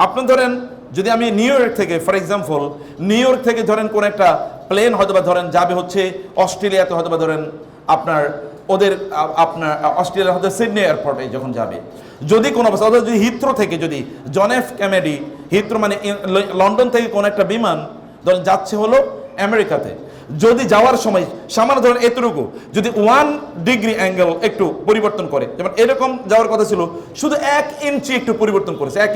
আপনি ধরেন যদি আমি নিউ ইয়র্ক থেকে, ফর এক্সাম্পল নিউ ইয়র্ক থেকে ধরেন কোন একটা প্লেন হয়তো বা ধরেন যাবে হচ্ছে অস্ট্রেলিয়াতে, হয়তো বা ধরেন আপনার ওদের আপনার অস্ট্রেলিয়ার হয়তো সিডনি এয়ারপোর্টে যখন যাবে, যদি কোনো অবস্থা যদি হিথ্রো থেকে, যদি জন এফ কেনেডি হিথ্রো মানে লন্ডন থেকে কোন একটা বিমান ধরেন যাচ্ছে হলো আমেরিকাতে, যদি যাওয়ার সময় সামান্য ধরেন এতটুকু যদি 1 ডিগ্রি অ্যাঙ্গেল একটু পরিবর্তন করে, যেমন এরকম যাওয়ার কথা ছিল, শুধু 1 ইঞ্চি একটু পরিবর্তন করেছে, 1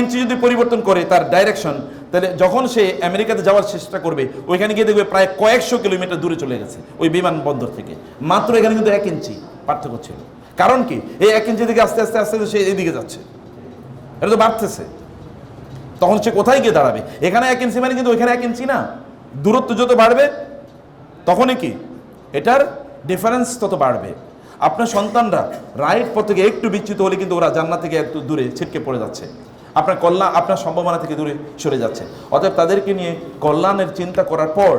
ইঞ্চি যদি পরিবর্তন করে তার ডাইরেকশন, তাহলে যখন সে আমেরিকাতে যাওয়ার চেষ্টা করবে ওইখানে গিয়ে দেখবে প্রায় কয়েকশো কিলোমিটার দূরে চলে গেছে ওই বিমানবন্দর থেকে, মাত্র এখানে কিন্তু 1 ইঞ্চি পার্থক্য ছিল। কারণ কি, এই 1 ইঞ্চি দিকে আস্তে আস্তে আস্তে সে এইদিকে যাচ্ছে, এটা তো বাড়তেছে, তখন সে কোথায় গিয়ে দাঁড়াবে? এখানে 1 ইঞ্চি মানে কিন্তু ওইখানে 1 ইঞ্চি না, দূরত্ব যত বাড়বে তখনই কি এটার ডিফারেন্স তত বাড়বে। আপনার সন্তানরা রাইট পথ থেকে একটু বিচ্যুত হলে কিন্তু ওরা জান্নাত থেকে একটু দূরে ছিটকে পড়ে যাচ্ছে, আপনার কল্যাণ আপনার সম্ভাবনা থেকে দূরে সরে যাচ্ছে। অতএব তাদেরকে নিয়ে কল্যাণের চিন্তা করার পর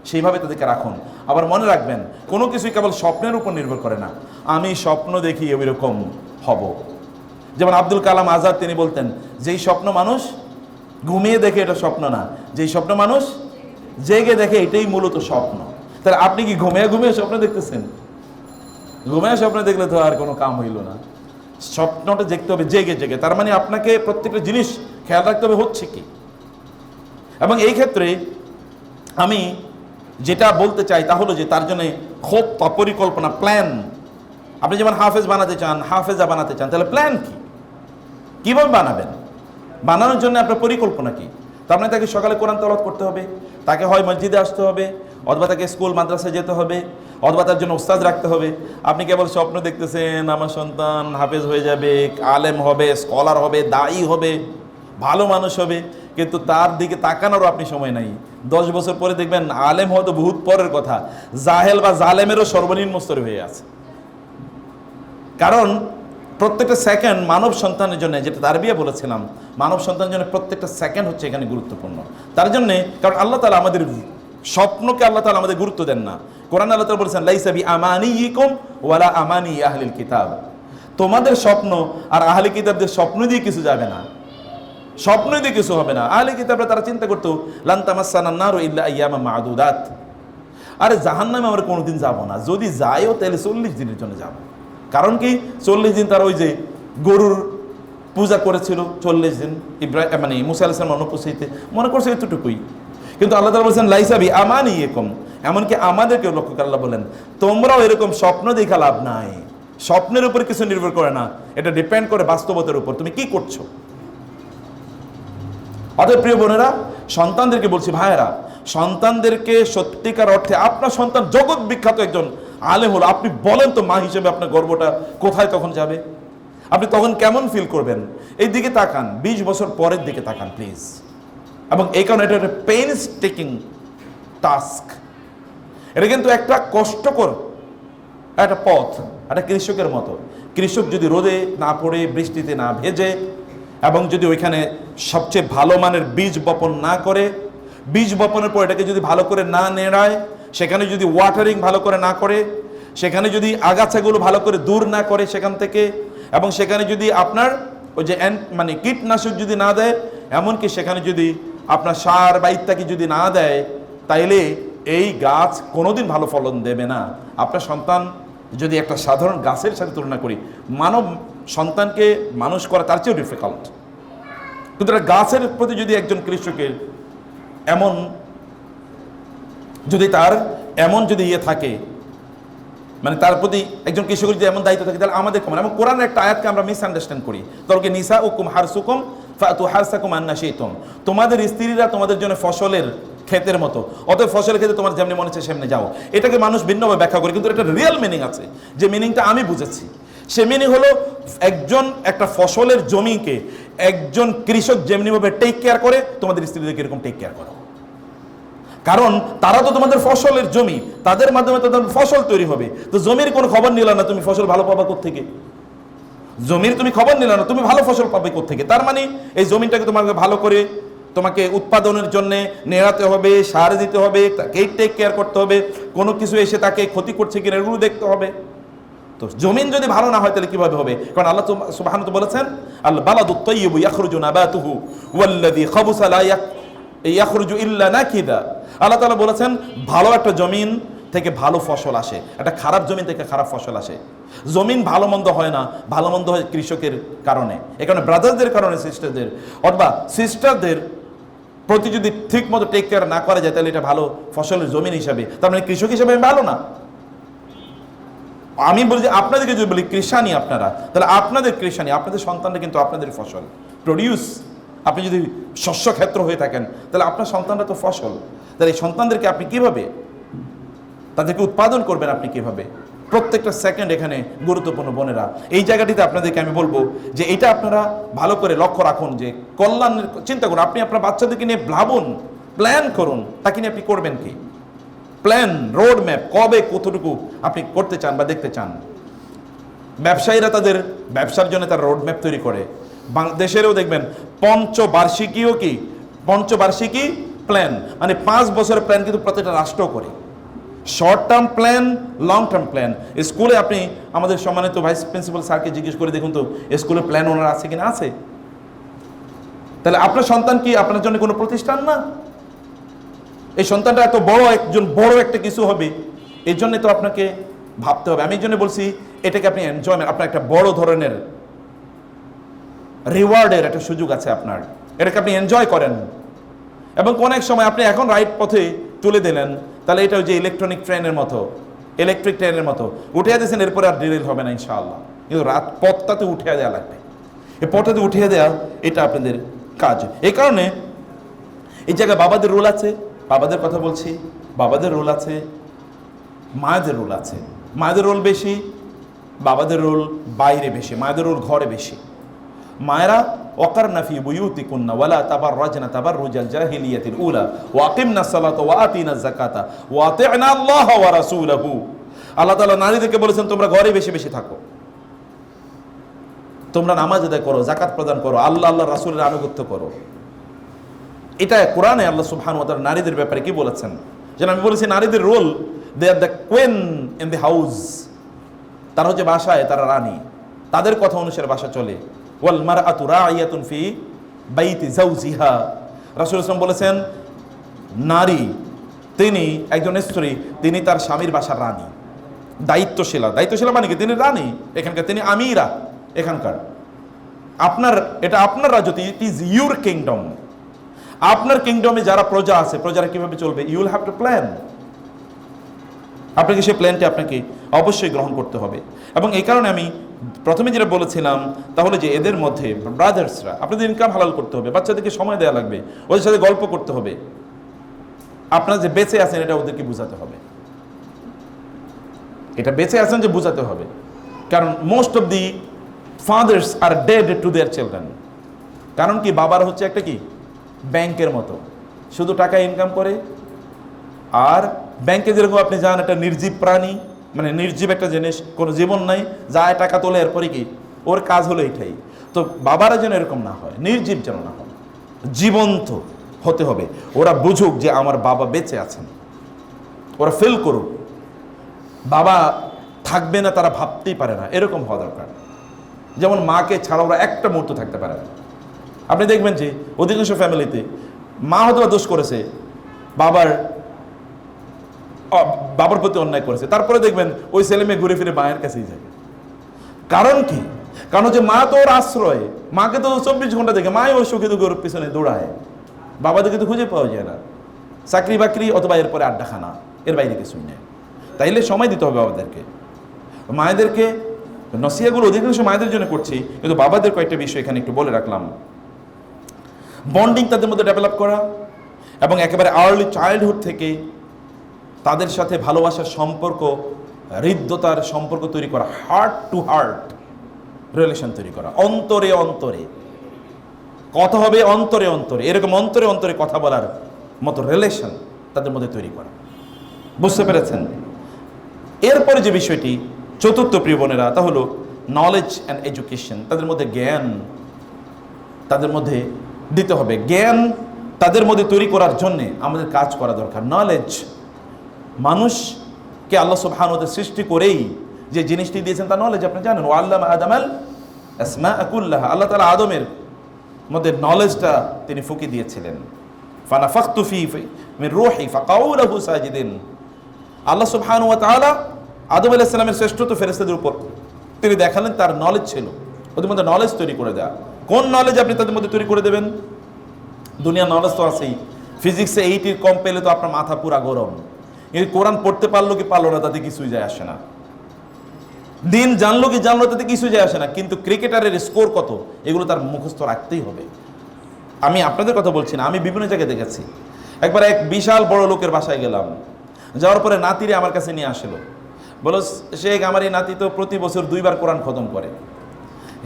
সেইভাবে তাদেরকে রাখুন। আবার মনে রাখবেন, কোনো কিছুই কেবল স্বপ্নের উপর নির্ভর করে না, আমি স্বপ্ন দেখি ওই রকম হব। যেমন আব্দুল কালাম আজাদ তিনি বলতেন, যেই স্বপ্ন মানুষ ঘুমিয়ে দেখে এটা স্বপ্ন না, যেই স্বপ্ন মানুষ জেগে দেখে এটাই মূলত স্বপ্ন। তাহলে আপনি কি ঘুমিয়ে ঘুমিয়ে স্বপ্ন দেখতেছেন? ঘুমিয়ে স্বপ্ন দেখলে তো আর কোনো কাম হইল না, স্বপ্নটা দেখতে হবে জেগে জেগে। তার মানে আপনাকে প্রত্যেকটা জিনিস খেয়াল রাখতে হবে হচ্ছে কি। এবং এই ক্ষেত্রে আমি যেটা বলতে চাই তা হলো যে তার জন্য খুব পরিকল্পনা, প্ল্যান। আপনি যেমন হাফেজ বানাতে চান, হাফেজা বানাতে চান, তাহলে প্ল্যান কি, কিভাবে বানাবেন? বানানোর জন্য আপনার পরিকল্পনা কি? তার মানে তাকে সকালে কোরআন তেলাওয়াত করতে হবে, তাকে হয় মসজিদে আসতে হবে, অথবা তাকে স্কুল মাদ্রাসায় যেতে হবে, অথবা তার জন্য উস্তাদ রাখতে হবে। আপনি কেবল স্বপ্ন দেখতেছেন আমার সন্তান হাফেজ হয়ে যাবে, আলেম হবে, স্কলার হবে, দায়ী হবে, ভালো মানুষ হবে, কিন্তু তার দিকে তাকানোরও আপনি সময় নাই। 10 বছর পরে দেখবেন আলেম হয়তো বহুত পরের কথা, জাহেল বা জালেমেরও সর্বনিম্ন স্তরে হয়ে আছে। কারণ প্রত্যেকটা সেকেন্ড মানব সন্তানের জন্য, যেটা তারবিয়া বলেছিলাম, মানব সন্তানের জন্য প্রত্যেকটা সেকেন্ড হচ্ছে এখানে গুরুত্বপূর্ণ। তার জন্যে, কারণ আল্লাহ তাআলা আমাদের স্বপ্নকে আল্লাহ তাআলা আমাদের গুরুত্ব দেন না। কোরআন আল্লাহ তাআলা বলেছেন, লাইসা বি আমানিইকুম ওয়ালা আমানি আহলিল কিতাব। তোমাদের স্বপ্ন আর আহলি কিতাবদের স্বপ্ন দিয়ে কিছু যাবে না, স্বপ্ন দিয়ে কিছু হবে না। আহলি কিতাবরা তারা চিন্তা করতো লান তামাসসানান নারু ইল্লা আইয়ামা মাদুদাত, আরে জাহান্নামে আমরা কোনোদিন যাব না, যদি যাইও তাহলে 40 দিনের জন্য যাব। কারণ কি, 40 দিন তারা ওই যে গরুর পূজা করেছিল, 40 দিন ইব্রাহিম মানে মুসা আলাইহিস সালাম অনুপস্থিতিতে, মনে করছে এতটুকুই। কিন্তু আল্লাহ তাআলা বলেছেন লাইসা বি আমানিইকুম, এমনকি আমাদেরকেও লক্ষ্য করে আল্লাহ বলেন তোমরাও এরকম স্বপ্ন দেখা লাভ নাই। স্বপ্নের উপর কিছু নির্ভর করে না, এটা ডিপেন্ড করে বাস্তবতার উপর, তুমি কি করছো। অতএব প্রিয় বোনেরা, সন্তানদেরকে বলছি, ভাইয়েরা, সন্তানদেরকে সত্যিকার অর্থে, আপনার সন্তান জগৎ বিখ্যাত একজন আলেম হলো, আপনি বলেন তো মা হিসেবে আপনার গর্বটা কোথায় তখন যাবে? আপনি তখন কেমন ফিল করবেন? এই দিকে তাকান, 20 বছর পরের দিকে তাকান প্লিজ। এবং এই কারণে এটা একটা পেইনস টেকিং টাস্ক, এটা কিন্তু একটা কষ্টকর একটা পথ, একটা কৃষকের মতো। কৃষক যদি রোদে না পড়ে, বৃষ্টিতে না ভেজে, এবং যদি ওইখানে সবচেয়ে ভালো মানের বীজ বপন না করে, বীজ বপনের পর এটাকে যদি ভালো করে না নেড়ায়, সেখানে যদি ওয়াটারিং ভালো করে না করে, সেখানে যদি আগাছাগুলো ভালো করে দূর না করে সেখান থেকে, এবং সেখানে যদি আপনার ওই যে মানে কীটনাশক যদি না দেয়, এমনকি সেখানে যদি আপনার সার বা ইত্যাদি যদি না দেয়, তাইলে এই গাছ কোনোদিন ভালো ফলন দেবে না। আপনার সন্তান যদি একটা সাধারণ গাছের সাথে তুলনা করি, মানব সন্তানকে মানুষ করা তার চেয়েও ডিফিকাল্ট। কিন্তু গাছের প্রতি যদি একজন কৃষকের এমন যদি তার এমন যদি ইয়ে থাকে, মানে তার প্রতি একজন কৃষকের যদি এমন দায়িত্ব থাকে, তাহলে আমাদের কেমন। এবং কোরআনের একটা আয়াতকে আমরা মিসআন্ডারস্ট্যান্ড করি, তরকে নিসা উকুম হারসুকুম ফাতু হারসাকুম আন্না শাইতুম, তোমাদের স্ত্রীরা তোমাদের জন্য ফসলের ক্ষেতের মতো, অতএব ফসলের ক্ষেত্রে তোমার যেমনি মনে হচ্ছে সেমনি যাও। এটাকে মানুষ ভিন্নভাবে ব্যাখ্যা করে, কিন্তু এটা রিয়েল মিনিং আছে, যে মিনিংটা আমি বুঝেছি। সে মিনিং হলো, একটা ফসলের জমিকে একজন কৃষক যেমনিভাবে টেক কেয়ার করে, তোমাদের স্ত্রীদেরকে এরকম টেক কেয়ার করো। কারণ তারা তো তোমাদের ফসলের জমি, তাদের মাধ্যমে তো তোমাদের ফসল তৈরি হবে। তো জমির কোনো খবর নিলা না, তুমি ফসল ভালো পাবা কোত্থেকে? জমির তুমি খবর নিলা না, তুমি ভালো ফসল পাবে কোত্থেকে? তার মানে এই জমিটাকে তোমাকে ভালো করে তোমাকে উৎপাদনের জন্য নেড়াতে হবে, সার দিতে হবে, তাকে টেক কেয়ার করতে হবে, কোনো কিছু এসে তাকে ক্ষতি করছে কিনা এগুলো দেখতে হবে। তো জমিন যদি ভালো না হয় তাহলে কিভাবে হবে? কারণ আল্লাহ সুবহানাহু ওয়া তাআলা বলেছেন, আল বালাদুত তাইয়্যিবু ইয়াখরুজু নাবাতুহু ওয়াল্লাযী খাবুসা লা ইয়াখরুজু ইল্লা নাকিদা। আল্লাহ তাআলা বলেছেন ভালো একটা জমিন থেকে ভালো ফসল আসে, একটা খারাপ জমিন থেকে খারাপ ফসল আসে। জমিন ভালো মন্দ হয় না, ভালো মন্দ হয় কৃষকের কারণে। এই কারণে ব্রাদারদের কারণে সিস্টারদের, অথবা সিস্টারদের প্রতি যদি ঠিক মতো টেক কেয়ার না করা যায় তাহলে এটা ভালো ফসলের জমিন হিসাবে, তার মানে কৃষক হিসাবে ভালো না। আমি বলি যে আপনাদেরকে যদি বলি কৃষানি আপনারা, তাহলে আপনাদের কৃষানি, আপনাদের সন্তানরা কিন্তু আপনাদের ফসল প্রডিউস। আপনি যদি শস্য ক্ষেত্র হয়ে থাকেন তাহলে আপনার সন্তানরা তো ফসল। তাহলে এই সন্তানদেরকে আপনি কিভাবে তাদেরকে উৎপাদন করবেন, আপনি কিভাবে? প্রত্যেকটা সেকেন্ড এখানে গুরুত্বপূর্ণ বোনেরা। এই জায়গাটিতে আপনাদেরকে আমি বলবো যে এটা আপনারা ভালো করে লক্ষ্য রাখুন, যে কল্যাণের চিন্তা করুন। আপনি আপনার বাচ্চাদেরকে নিয়ে ভাবুন, প্ল্যান করুন, তাকে নিয়ে আপনি করবেন কি, প্ল্যান, রোড ম্যাপ, কবে কতটুকু আপনি করতে চান বা দেখতে চান। ব্যবসায়ীরা তাদের ব্যবসার জন্য তার রোড ম্যাপ তৈরি করে। বাংলাদেশেরও দেখবেন পঞ্চবার্ষিকীও কি, পঞ্চবার্ষিকী প্ল্যান, মানে 5 বছরের প্ল্যান কিন্তু প্রত্যেকটা রাষ্ট্র করে। Short term plan, long term plan. স্কুলে আপনি আমাদের সম্মানিত ভাইস প্রিন্সিপাল স্যারকে জিজ্ঞেস করে দেখুন তো স্কুলের প্ল্যান ওনার আছে কিনা। আছে। তাহলে আপনার সন্তান কি আপনার জন্য কোনো প্রতিষ্ঠান না? এই সন্তানটা এত বড় একজন বড় একটা কিছু হবে, এই জন্য তো আপনাকে ভাবতে হবে। আমি এই জন্য বলছি এটাকে আপনি এনজয়মেন্ট, আপনার একটা বড় ধরনের রিওয়ার্ডের একটা সুযোগ আছে আপনার, এটাকে আপনি এনজয় করেন। এবং অনেক সময় আপনি এখন রাইট পথে তুলে দিলেন, তাহলে এটা যে ইলেকট্রনিক ট্রেনের মতো, ইলেকট্রিক ট্রেনের মতো উঠিয়ে দিয়েছেন, এরপরে আর ডিরেল হবে না ইনশাআল্লাহ। কিন্তু রাত পথটাতে উঠিয়ে দেওয়া লাগবে, এই পথটাতে উঠিয়ে দেওয়া এটা আপনাদের কাজ। এই কারণে এই জায়গায় বাবাদের রোল আছে, বাবাদের কথা বলছি, বাবাদের রোল আছে, মায়েদের রোল আছে। মায়েদের রোল বেশি, বাবাদের রোল বাইরে বেশি, মায়েদের রোল ঘরে বেশি। মায়েরা ওয়াকারনা ফি বুয়ুতিকুন্না ওয়ালা তাবাররাজনা তাবাররুজাল জাহিলিয়াতিল উলা ওয়া আকিমনাস সালাতা ওয়া আতিনাজ যাকাতা ওয়া আতি'না আল্লাহ ওয়া রাসূলাহু। আল্লাহ তাআলা নারীদেরকে বলেছেন তোমরা ঘরে বেশি বেশি থাকো, তোমরা নামাজ আদায় করো, যাকাত প্রদান করো, আল্লাহ আল্লাহর রাসূলের আনুগত্য করো। এটা কোরআনে আল্লাহ সুবহানাহু ওয়া তাআলা নারীদের ব্যাপারে কি বলেছেন? যেন আমি বলেছি নারীদের role, they are the queen in the house. তারা হচ্ছে বাসায় তারা রানী, তাদের কথা অনুসারে বাসা চলে। ওয়াল মারআতু রাইয়াতুন ফি বাইতি যাওজিহা। রাসূল সাল্লাল্লাহু বলেছেন নারী তিনি একজন স্ত্রী, তিনি তার স্বামীর বাসার রানী, দায়িত্বশীলা। দায়িত্বশীলা মানে কি? তিনি রানী এখানকার, তিনি আমিরা এখানকার। আপনার এটা আপনার রাজত্ব, ইট ইজ ইউর কিংডম। আপনার কিংডমে যারা প্রজা আছে, প্রজারা কিভাবে চলবে, you will have to plan. আপনাকে সেই প্ল্যানটি আপনাকে অবশ্যই গ্রহণ করতে হবে। এবং এই কারণে আমি প্রথমে যেটা বলেছিলাম, তাহলে যে এদের মধ্যে ব্রাদার্সরা, আপনাদের ইনকাম হালাল করতে হবে, বাচ্চাদেরকে সময় দেওয়া লাগবে, ওদের সাথে গল্প করতে হবে, আপনারা যে বেঁচে আছেন এটা ওদেরকে বোঝাতে হবে, এটা বেঁচে আছেন যে বোঝাতে হবে। কারণ most of the fathers are dead to their children. কারণ কি, বাবার হচ্ছে একটা কি ব্যাংকের মতো, শুধু টাকা ইনকাম করে। আর ব্যাংকে যেরকম আপনি যান একটা নির্জীব প্রাণী, মানে নির্জীব একটা জিনিস, কোনো জীবন নাই, যায় টাকা তোলে, এরপরে কি ওর কাজ হলো এটাই। তো বাবারা যেন এরকম না হয়, নির্জীব যেন না হয়, জীবন্ত হতে হবে। ওরা বুঝুক যে আমার বাবা বেঁচে আছেন, ওরা ফিল করুক। বাবা থাকবে না তারা ভাবতেই পারে না, এরকম হওয়া দরকার। যেমন মাকে ছাড়া ওরা একটা মুহূর্ত থাকতে পারে না। আপনি দেখবেন যে অধিকাংশ ফ্যামিলিতে মা হয়তো দোষ করেছে, বাবার প্রতি অন্যায় করেছে, তারপরে দেখবেন ওই ছেলে মেয়ে ঘুরে ফিরে মায়ের কাছেই যাবে। কারণ কি? কারণ যে মা তো ওর আশ্রয়, মাকে তো 24 ঘন্টা দেখে, মাই ওর সুখে দুঃখে ওর পিছনে দৌড়ায়, বাবাদেরকে তো খুঁজে পাওয়া যায় না, চাকরি বাকরি অথবা এরপরে আড্ডাখানা, এর বাইরে কিছুই নেই। তাইলে সময় দিতে হবে বাবাদেরকে। মায়েদেরকে নসিহাগুলো অধিকাংশ মায়েদের জন্য করছি, কিন্তু বাবাদের কয়েকটা বিষয় এখানে একটু বলে রাখলাম। বন্ডিং তাদের মধ্যে ডেভেলপ করা, এবং একেবারে আর্লি চাইল্ডহুড থেকে তাদের সাথে ভালোবাসার সম্পর্ক, হৃদ্যতার সম্পর্ক তৈরি করা, হার্ট টু হার্ট রিলেশন তৈরি করা, অন্তরে অন্তরে কথা হবে, অন্তরে অন্তরে, এরকম অন্তরে অন্তরে কথা বলার মতো রিলেশন তাদের মধ্যে তৈরি করা। বুঝতে পেরেছেন? এরপরে যে বিষয়টি চতুর্থ, প্রিয় বোনেরা, তা হলো নলেজ অ্যান্ড এডুকেশন। তাদের মধ্যে জ্ঞান তাদের মধ্যে দিতে হবে। জ্ঞান তাদের মধ্যে তৈরি করার জন্যে আমাদের কাজ করা দরকার। নলেজ, মানুষকে আল্লাহ সুবহানাহু ওয়া তাআলা সৃষ্টি করেই যে জিনিসটি দিয়েছেন তার নলেজ আপনি জানেন। ওয়াল্লামা আদামাল আসমাআ কুল্লাহা, আল্লাহ তাআলা আদমের মধ্যে নলেজটা তিনি ফুঁকি দিয়েছিলেন। ফানাফাখতু ফীহি মিন রূহি ফাকাউ লাহু সাজিদিন। আল্লাহ সুবহানাহু ওয়া তাআলা আদম আলাইহিস সালামের শ্রেষ্ঠত্ব ফেরেশতাদের উপর তিনি দেখালেন, তার নলেজ ছিল, ওদের মধ্যে নলেজ তৈরি করে দেয়া। কোন নলেজ আপনি তাদের মধ্যে তৈরি করে দেবেন? দুনিয়ার নলেজ তো আছেই, ফিজিক্সে 80 কম পেলে তো আপনার মাথা পুরা গরম। কিন্তু কোরআন পড়তে পারলো কি পারলো না তাতে কিছুই যায় আসে না, দিন জানলো কি জানলো তাতে কিছুই যায় আসে না। কিন্তু ক্রিকেটারের স্কোর কত এগুলো তার মুখস্থ রাখতেই হবে। আমি আপনাদের কথা বলছি না, আমি বিভিন্ন জায়গায় দেখেছি। একবার এক বিশাল বড় লোকের বাসায় গেলাম, যাওয়ার পরে নাতিরে আমার কাছে নিয়ে আসলো, বলো শেখ আমার এই নাতি তো প্রতি বছর 2 বার কোরআন খতম করে।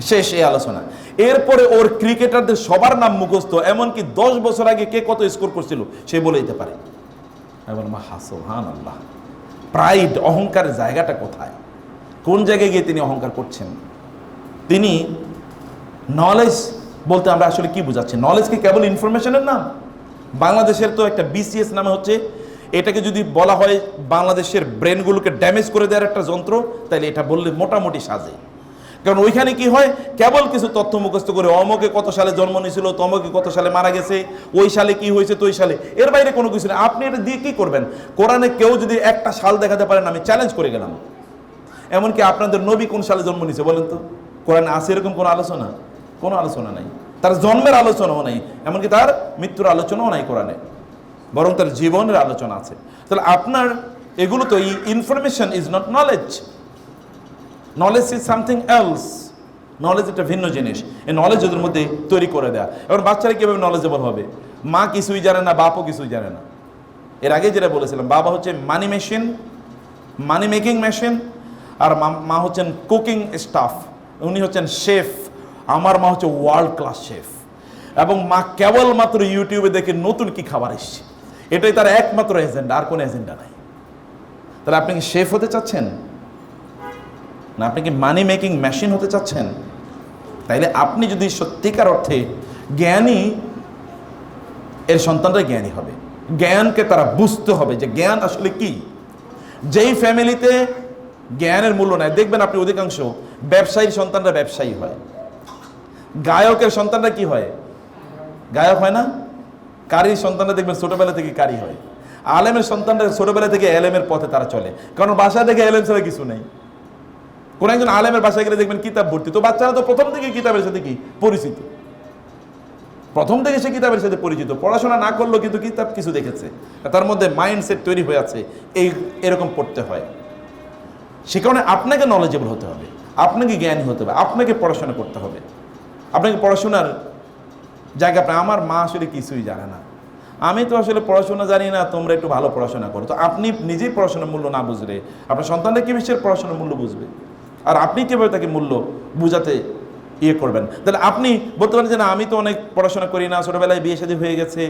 শেষ এই আলোচনা। এরপরে ওর ক্রিকেটারদের সবার নাম মুখস্থ, এমনকি 10 বছর আগে কে কত স্কোর করছিল সে বলে দিতে পারে। সুবহানাল্লাহ, প্রাইড, অহংকারের জায়গাটা কোথায়, কোন জায়গায় গিয়ে তিনি অহংকার করছেন? তিনি নলেজ বলতে আমরা আসলে কি বুঝাচ্ছি? নলেজ কি কেবল ইনফরমেশনের নাম? বাংলাদেশের তো একটা বিসিএস নামে হচ্ছে, এটাকে যদি বলা হয় বাংলাদেশের ব্রেনগুলোকে ড্যামেজ করে দেওয়ার একটা যন্ত্র, তাহলে এটা বললে মোটামুটি সাজে। কারণ ওইখানে কি হয়, কেবল কিছু তথ্য মুখস্থ করে অমকে কত সালে জন্ম নিয়েছিল, তমকে কত সালে মারা গেছে, ওই সালে কি হয়েছে, তো ওই সালে, এর বাইরে কোনো কিছু নেই। আপনি এটা দিয়ে কি করবেন? কোরআনে কেউ যদি একটা সাল দেখাতে পারেন, আমি চ্যালেঞ্জ করে গেলাম। এমনকি আপনাদের নবী কোন সালে জন্ম নিয়েছে বলেন তো? কোরআনে আছে এরকম কোনো আলোচনা? কোনো আলোচনা নাই। তার জন্মের আলোচনাও নাই, এমনকি তার মৃত্যুর আলোচনাও নাই কোরআনে, বরং তার জীবনের আলোচনা আছে। তাহলে আপনার এগুলো তো, এই information is not knowledge. Knowledge is something else. Knowledge একটা ভিন্ন জিনিস। এই নলেজ ওদের মধ্যে তৈরি করে দেয়া। এবার বাচ্চারা কীভাবে নলেজেবল হবে? মা কিছুই জানে না, বাপও কিছুই জানে না। এর আগে যেটা বলেছিলাম, বাবা হচ্ছে মানি মেশিন, মানি মেকিং মেশিন, আর মা হচ্ছেন কুকিং স্টাফ, উনি হচ্ছেন শেফ। আমার মা হচ্ছে ওয়ার্ল্ড ক্লাস শেফ, এবং মা কেবলমাত্র ইউটিউবে দেখে নতুন কি খাবার এসছে, এটাই তার একমাত্র এজেন্ডা, আর কোনো এজেন্ডা নাই। তাহলে আপনি কি শেফ হতে চাচ্ছেন, না আপনি কি মানি মেকিং মেশিন হতে চাচ্ছেন? তাইলে আপনি যদি সত্যিকার অর্থে জ্ঞানী, এর সন্তানরা জ্ঞানী হবে। জ্ঞানকে তারা বুঝতে হবে যে জ্ঞান আসলে কি। যেই ফ্যামিলিতে জ্ঞানের মূল্য নাই, দেখবেন আপনি অধিকাংশ ব্যবসায়ীর সন্তানরা ব্যবসায়ী হয়, গায়কের সন্তানরা কি হয়, গায়ক হয় না। কারীর সন্তানরা দেখবেন ছোটবেলা থেকে কারি হয়। আলেমের সন্তানরা ছোটবেলা থেকে এলেমের পথে তারা চলে, কারণ বাসা থেকে এলেম ছাড়া কিছু নেই। কোন একজন আলেমের বাসায় গেলে দেখবেন কিতাব ভর্তি, তো বাচ্চারা তো প্রথম থেকে কিতাবের সাথে কি পরিচিত, প্রথম থেকে সে কিতাবের সাথে পরিচিত। পড়াশোনা না করলেও কিন্তু কিতাব কিছু দেখেছে, তার মধ্যে মাইন্ডসেট তৈরি হয়ে আছে, এরকম পড়তে হয়। সে কারণে আপনাকে নলেজেবল হতে হবে, আপনাকে জ্ঞানী হতে হবে, আপনাকে পড়াশোনা করতে হবে। আপনাকে পড়াশোনার জায়গা, আমার মা আসলে কিছুই জানে না, আমি তো আসলে পড়াশোনা জানি না, তোমরা একটু ভালো পড়াশোনা করো। তো আপনি নিজেই পড়াশোনার মূল্য না বুঝলে আপনার সন্তানরা কি বিশ্বের পড়াশোনার মূল্য বুঝবে? আর আপনি কীভাবে তাকে মূল্য বুঝাতে করবেন? তাহলে আপনি বলতে পারেন যে না, আমি তো অনেক পড়াশোনা করি না, ছোটোবেলায় বিয়ে শাদী হয়ে গেছে,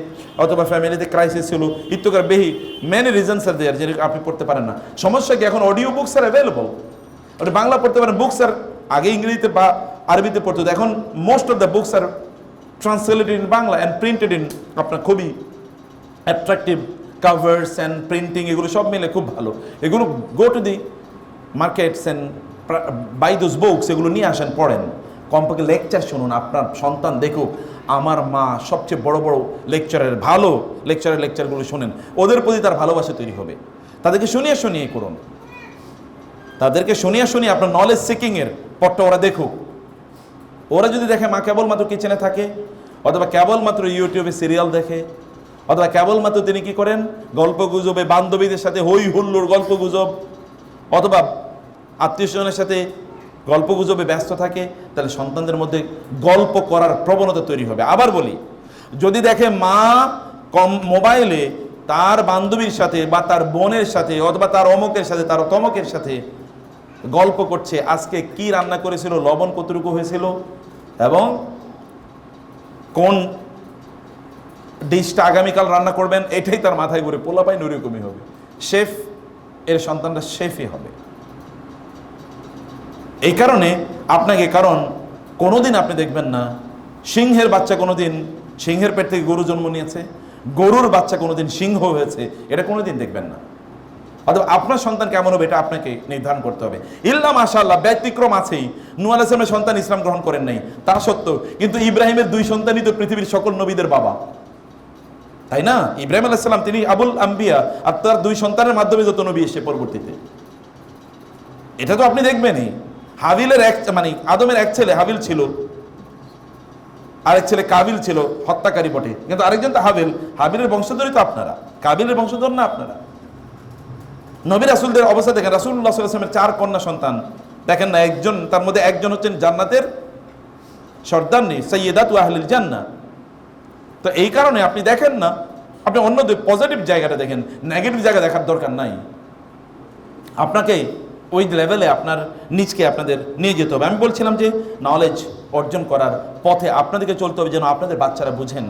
অথবা ফ্যামিলিতে ক্রাইসিস ছিল, ইত্যাদি বেহি মেনি রিজনস আর দেয়ার, যেটা আপনি পড়তে পারেন না। সমস্যা কি, এখন অডিও বুকস আর অ্যাভেলেবল, আপনি বাংলা পড়তে পারেন। বুকস আর আগে ইংরেজিতে বা আরবিতে পড়তে হতো, এখন most of the books are translated in Bangla and printed in, আপনার খুবই অ্যাট্রাকটিভ কাভার্স অ্যান্ড প্রিন্টিং, এগুলো সব মিলে খুব ভালো। এগুলো go to the markets and buy those books, এগুলো নিয়ে আসেন, পড়েন। কমপক্ষে লেকচার শুনুন, আপনার সন্তান দেখুক আমার মা সবচেয়ে বড় বড় লেকচারের, ভালো লেকচারগুলো শোনেন, ওদের প্রতি তার ভালোবাসা তৈরি হবে। তাদেরকে শুনিয়ে শুনিয়ে করুন, তাদেরকে শুনিয়ে শুনিয়ে আপনার নলেজ সিকিংয়ের পথটা ওরা দেখুক। ওরা যদি দেখে মা কেবলমাত্র কিচেনে থাকে, অথবা কেবলমাত্র ইউটিউবে সিরিয়াল দেখে, অথবা কেবলমাত্র তিনি কি করেন গল্প গুজবে, বান্ধবীদের সাথে হই হুল্লোড় গল্প গুজব, অথবা আত্মীয় স্বজনের সাথে গল্প গুজবে ব্যস্ত থাকে, তাহলে সন্তানদের মধ্যে গল্প করার প্রবণতা তৈরি হবে। আবার বলি, যদি দেখে মা মোবাইলে তার বান্ধবীর সাথে বা তার বোনের সাথে অথবা তার অমকের সাথে তার তমকের সাথে গল্প করছে, আজকে কি রান্না করেছিল, লবণ কতটুকু হয়েছিল, এবং কোন ডিশটা আগামীকাল রান্না করবেন, এটাই তার মাথায় ঘুরে, পোলাপাই নরকমই হবে। শেফ, এর সন্তানটা শেফই হবে। এই কারণে আপনাকে, কারণ কোনোদিন আপনি দেখবেন না সিংহের বাচ্চা কোনোদিন সিংহের পেট থেকে গরু জন্ম নিয়েছে, গরুর বাচ্চা কোনোদিন সিংহ হয়েছে, এটা কোনোদিন দেখবেন না। অথবা আপনার সন্তান কেমন হবে এটা আপনাকে নির্ধারণ করতে হবে। ইল্লা মাশাআল্লাহ ব্যতিক্রম আছেই, নূহ আলাইহিস সালামের সন্তান ইসলাম গ্রহণ করেন নাই, তা সত্ত্বেও কিন্তু ইব্রাহিমের 2 সন্তানই তো পৃথিবীর সকল নবীদের বাবা, তাই না? ইব্রাহিম আলাইহিস সালাম তিনি আবুল আম্বিয়া, আর তার 2 সন্তানের মাধ্যমে যত নবী এসে পরবর্তীতে, এটা তো আপনি দেখবেনই। হাবিলের মানে আদমের এক ছেলে হাবিল ছিল, আরেক ছেলে কাবিল ছিল, হত্যাকারী বটে, কিন্তু আরেকজন তো হাবিলের বংশধরই তো আপনারা, কাবিলের বংশধর না আপনারা। নবী রাসূলদের অবস্থা দেখেন, রাসূলুল্লাহ সাল্লাল্লাহু আলাইহি ওয়াসাল্লামের 4 কন্যা সন্তান, দেখেন না, একজন তার মধ্যে একজন হচ্ছেন জান্নাতের সর্দারনি, সাইয়্যিদাতু আহলিল জান্নাহ। তো এই কারণে আপনি দেখেন না, আপনি অন্য পজিটিভ জায়গাটা দেখেন, নেগেটিভ জায়গা দেখার দরকার নাই। আপনাকে ওই লেভেলে আপনার নিজকে আপনাদের নিয়ে যেতে হবে। আমি বলছিলাম যে নলেজ অর্জন করার পথে আপনাদেরকে চলতে হবে, যেন আপনাদের বাচ্চারা বুঝেন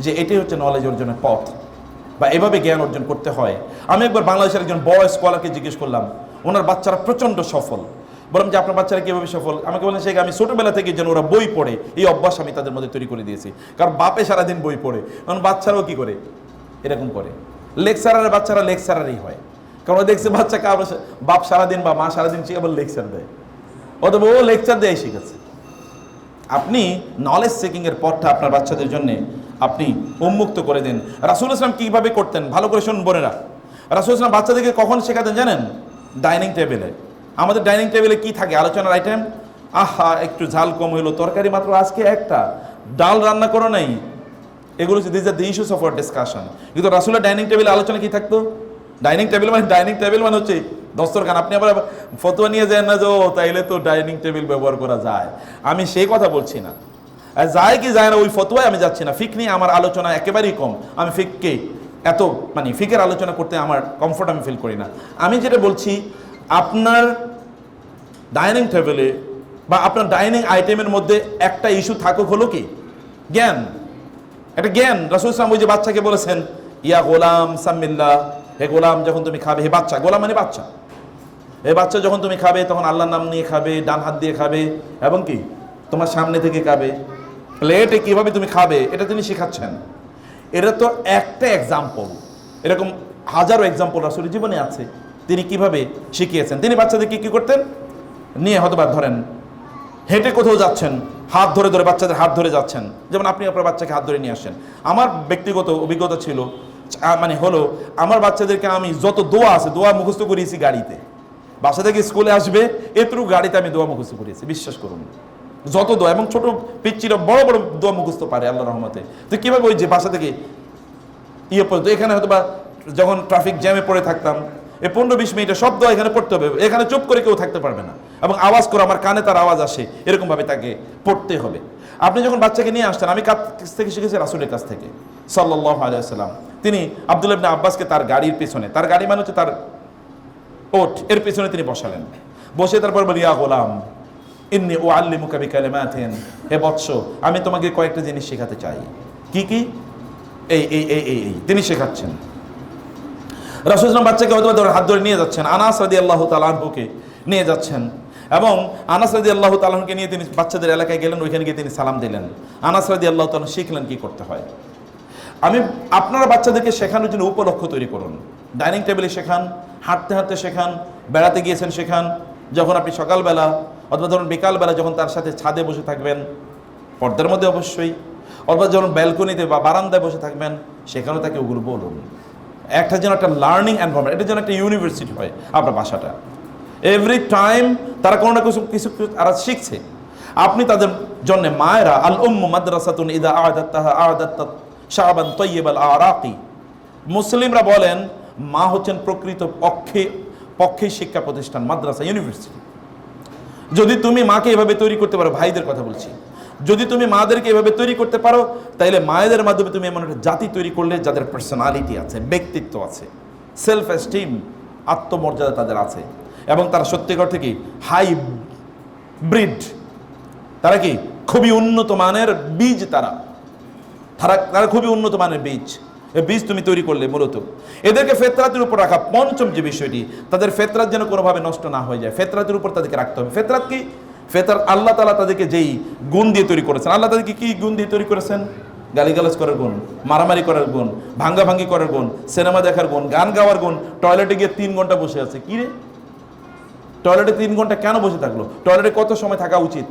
যে এটাই হচ্ছে নলেজ অর্জনের পথ, বা এভাবে জ্ঞান অর্জন করতে হয়। আমি একবার বাংলাদেশের একজন বড় স্কলারকে জিজ্ঞেস করলাম, ওনার বাচ্চারা প্রচণ্ড সফল। বললাম যে আপনার বাচ্চারা কীভাবে সফল? আমাকে বলেন সে আমি ছোটোবেলা থেকে যেন ওরা বই পড়ে, এই অভ্যাস আমি তাদের মধ্যে তৈরি করে দিয়েছি। কারণ বাপে সারাদিন বই পড়ে, কারণ বাচ্চারাও কী করে এরকম করে। লেকচারারের বাচ্চারা লেকচারারই হয়, কারণ দেখছে বাচ্চা বাপ সারাদিন বা মা সারাদিন সে আবার লেকচার দেয়, অথবা ও লেকচার দেয় শিখেছে। আপনি নলেজ সিকিংয়ের পথটা আপনার বাচ্চাদের জন্য আপনি উন্মুক্ত করে দিন। রাসূল ইসলাম কীভাবে করতেন ভালো করে শুনুন বোনেরা। রাসূল ইসলাম বাচ্চাদেরকে কখন শেখাতেন জানেন? ডাইনিং টেবিলে। আমাদের ডাইনিং টেবিলে কি থাকে আলোচনার আইটেম? আহা একটু ঝাল কম হইলো, তরকারি মাত্র আজকে একটা, ডাল রান্না করো নাই, এগুলো হচ্ছে this are the issues of our discussion. কিন্তু রাসূলের ডাইনিং টেবিলে আলোচনা কি থাকতো? ডাইনিং টেবিল মানে হচ্ছে দস্তরখান। আপনি আবার ফতোয়া নিয়ে যান না যে ও তাইলে তো ডাইনিং টেবিল ব্যবহার করা যায়, আমি সেই কথা বলছি না। যায় কি যায় না ওই ফতোয়ায় আমি যাচ্ছি না। ফিক নিয়ে আমার আলোচনা একেবারেই কম, আমি ফিককে এত মানে ফিকের আলোচনা করতে আমার কমফোর্ট আমি ফিল করি না। আমি যেটা বলছি, আপনার ডাইনিং টেবিলে বা আপনার ডাইনিং আইটেমের মধ্যে একটা ইস্যু থাকুক, হলো কি জ্ঞান। একটা জ্ঞান। রাসূল সাল্লাল্লাহু আলাইহি ওয়াসাল্লাম ওই যে বাচ্চাকে বলেছেন, ইয়া গোলাম সাম্মিল্লাহ, হে গোলাম যখন তুমি খাবে, হে বাচ্চা, গোলাম মানে বাচ্চা, হে বাচ্চা যখন তুমি খাবে তখন আল্লাহর নাম নিয়ে খাবে, ডান হাত দিয়ে খাবে, এবং কি তোমার সামনে থেকে খাবে, প্লেটে কিভাবে তুমি খাবে এটা তিনি শেখাচ্ছেন। এটা তো একটা এক্সাম্পল, এরকম হাজারো এক্সাম্পল রাসূলের জীবনে আছে। তিনি কিভাবে শিখিয়েছেন। তিনি বাচ্চাদেরকে কি করতেন, নিয়ে হয়তো বা ধরেন হেঁটে কোথাও যাচ্ছেন, হাত ধরে ধরে বাচ্চাদের হাত ধরে যাচ্ছেন, যেমন আপনি আপনার বাচ্চাকে হাত ধরে নিয়ে আসেন। আমার ব্যক্তিগত অভিজ্ঞতা ছিল, মানে হলো আমার বাচ্চাদেরকে আমি যত দোয়া আছে দোয়া মুখস্থ করিয়েছি গাড়িতে। বাসা থেকে স্কুলে আসবে এতটুকু গাড়িতে আমি দোয়া মুখস্থ করিয়েছি, বিশ্বাস করুন। যত দোয়া, এবং ছোট পিচ্চিরা বড় বড় দোয়া মুখস্থ পারে আল্লাহর রহমতে। তো কীভাবে ওই যে বাসা থেকে পর্যন্ত, এখানে হয়তো বা যখন ট্রাফিক জ্যামে পড়ে থাকতাম, এই 15-20 মিনিটে সব দোয়া এখানে পড়তে হবে, এখানে চুপ করে কেউ থাকতে পারবে না, এবং আওয়াজ করে আমার কানে তার আওয়াজ আসে, এরকমভাবে তাকে পড়তে হবে। আপনি যখন বাচ্চাকে নিয়ে আসতেন, আমি কাছ থেকে শিখেছি রাসূলের কাছ থেকে সাল্লাল্লাহু আলাইহি ওয়াসাল্লাম। তিনি আব্দুল্লাহ ইবনে আব্বাসকে তার গাড়ির পেছনে, তার গাড়ি মানে হচ্ছে তার ওট, এর পেছনে তিনি বসালেন। বসে তারপর বলি, ইয়া গোলাম ইন্নী উআল্লিমুকা বিকালিমাতিন, হে বৎস আমি তোমাকে কয়েকটা জিনিস শেখাতে চাই। কি কি? এই এই এই এই এই তিনি শেখাচ্ছেন। রাসূল সাল্লাল্লাহু আলাইহি ওয়াসাল্লাম বাচ্চাকে হয়তো ধরে হাত ধরে নিয়ে যাচ্ছেন, আনাস রাদিয়াল্লাহু তাআলা আনহুকে নিয়ে যাচ্ছেন, এবং আনাস রাদিয়াল্লাহু তাআলা আনহুকে নিয়ে তিনি বাচ্চাদের এলাকায় গেলেন, ওইখানে গিয়ে তিনি সালাম দিলেন। আনাস রাদিয়াল্লাহু তাআলা শিখলেন কি করতে হয়। আমি আপনারা বাচ্চাদেরকে শেখানোর জন্য উপলক্ষ্য তৈরি করুন। ডাইনিং টেবিলে শেখান, হাঁটতে হাঁটতে শেখান, বেড়াতে গিয়েছেন শেখান, যখন আপনি সকালবেলা অথবা ধরুন বিকালবেলা যখন তার সাথে ছাদে বসে থাকবেন, পর্দার মধ্যে অবশ্যই, অথবা যখন ব্যালকনিতে বা বারান্দায় বসে থাকবেন, সেখানেও তাকে ওগুলো বলুন। একটা যেন একটা লার্নিং এনভায়রনমেন্ট, এটা যেন একটা ইউনিভার্সিটি হয় আপনার বাসাটা। এভরি টাইম তারা কোনো না কিছু তারা শিখছে। আপনি তাদের জন্য মায়েরা, আল উম্মু মাদ্রাসাতুন ইদা আ'দাত্তাহা আ'দাত্তা শাবান তাইয়িবাল আরাকি, মুসলিমরা বলেন মা হচ্ছেন প্রকৃত পক্ষে শিক্ষা প্রতিষ্ঠান, মাদ্রাসা, ইউনিভার্সিটি। যদি তুমি মাকে এভাবে তৈরি করতে পারো, ভাইদের কথা বলছি, যদি তুমি মাদেরকে এভাবে তৈরি করতে পারো, তাইলে মায়েদের মাধ্যমে তুমি এমন একটা জাতি তৈরি করলে যাদের পার্সোনালিটি আছে, ব্যক্তিত্ব আছে, সেলফ এস্টিম, আত্মমর্যাদা তাদের আছে, এবং তারা সত্যিকার থেকে হাই ব্রিড, তারা কি খুবই উন্নত মানের বীজ, তারা খুবই উন্নত মানের বীজ। এই বীজ তুমি তৈরি করলে মূলত এদেরকে ফেতরাতের উপর রাখা। পঞ্চম যে বিষয়টি, তাদের ফেতরাত যেন কোনোভাবে নষ্ট না হয়ে যায়, ফেতরাতের উপর তাদেরকে রাখতে হবে। ফেতরাত কি? ফেতরাত আল্লাহ তাআলা তাদেরকে যেই গুণ দিয়ে তৈরি করেছেন। আল্লাহ তাদেরকে কি গুণ দিয়ে তৈরি করেছেন? গালিগালাজ করার গুণ, মারামারি করার গুণ, ভাঙ্গাভাঙ্গি করার গুণ, সিনেমা দেখার গুণ, গান গাওয়ার গুণ, টয়লেটে গিয়ে 3 ঘন্টা বসে আছে। কি রে, টয়লেটে 3 ঘন্টা কেন বসে থাকলো? টয়লেটে কত সময় থাকা উচিত?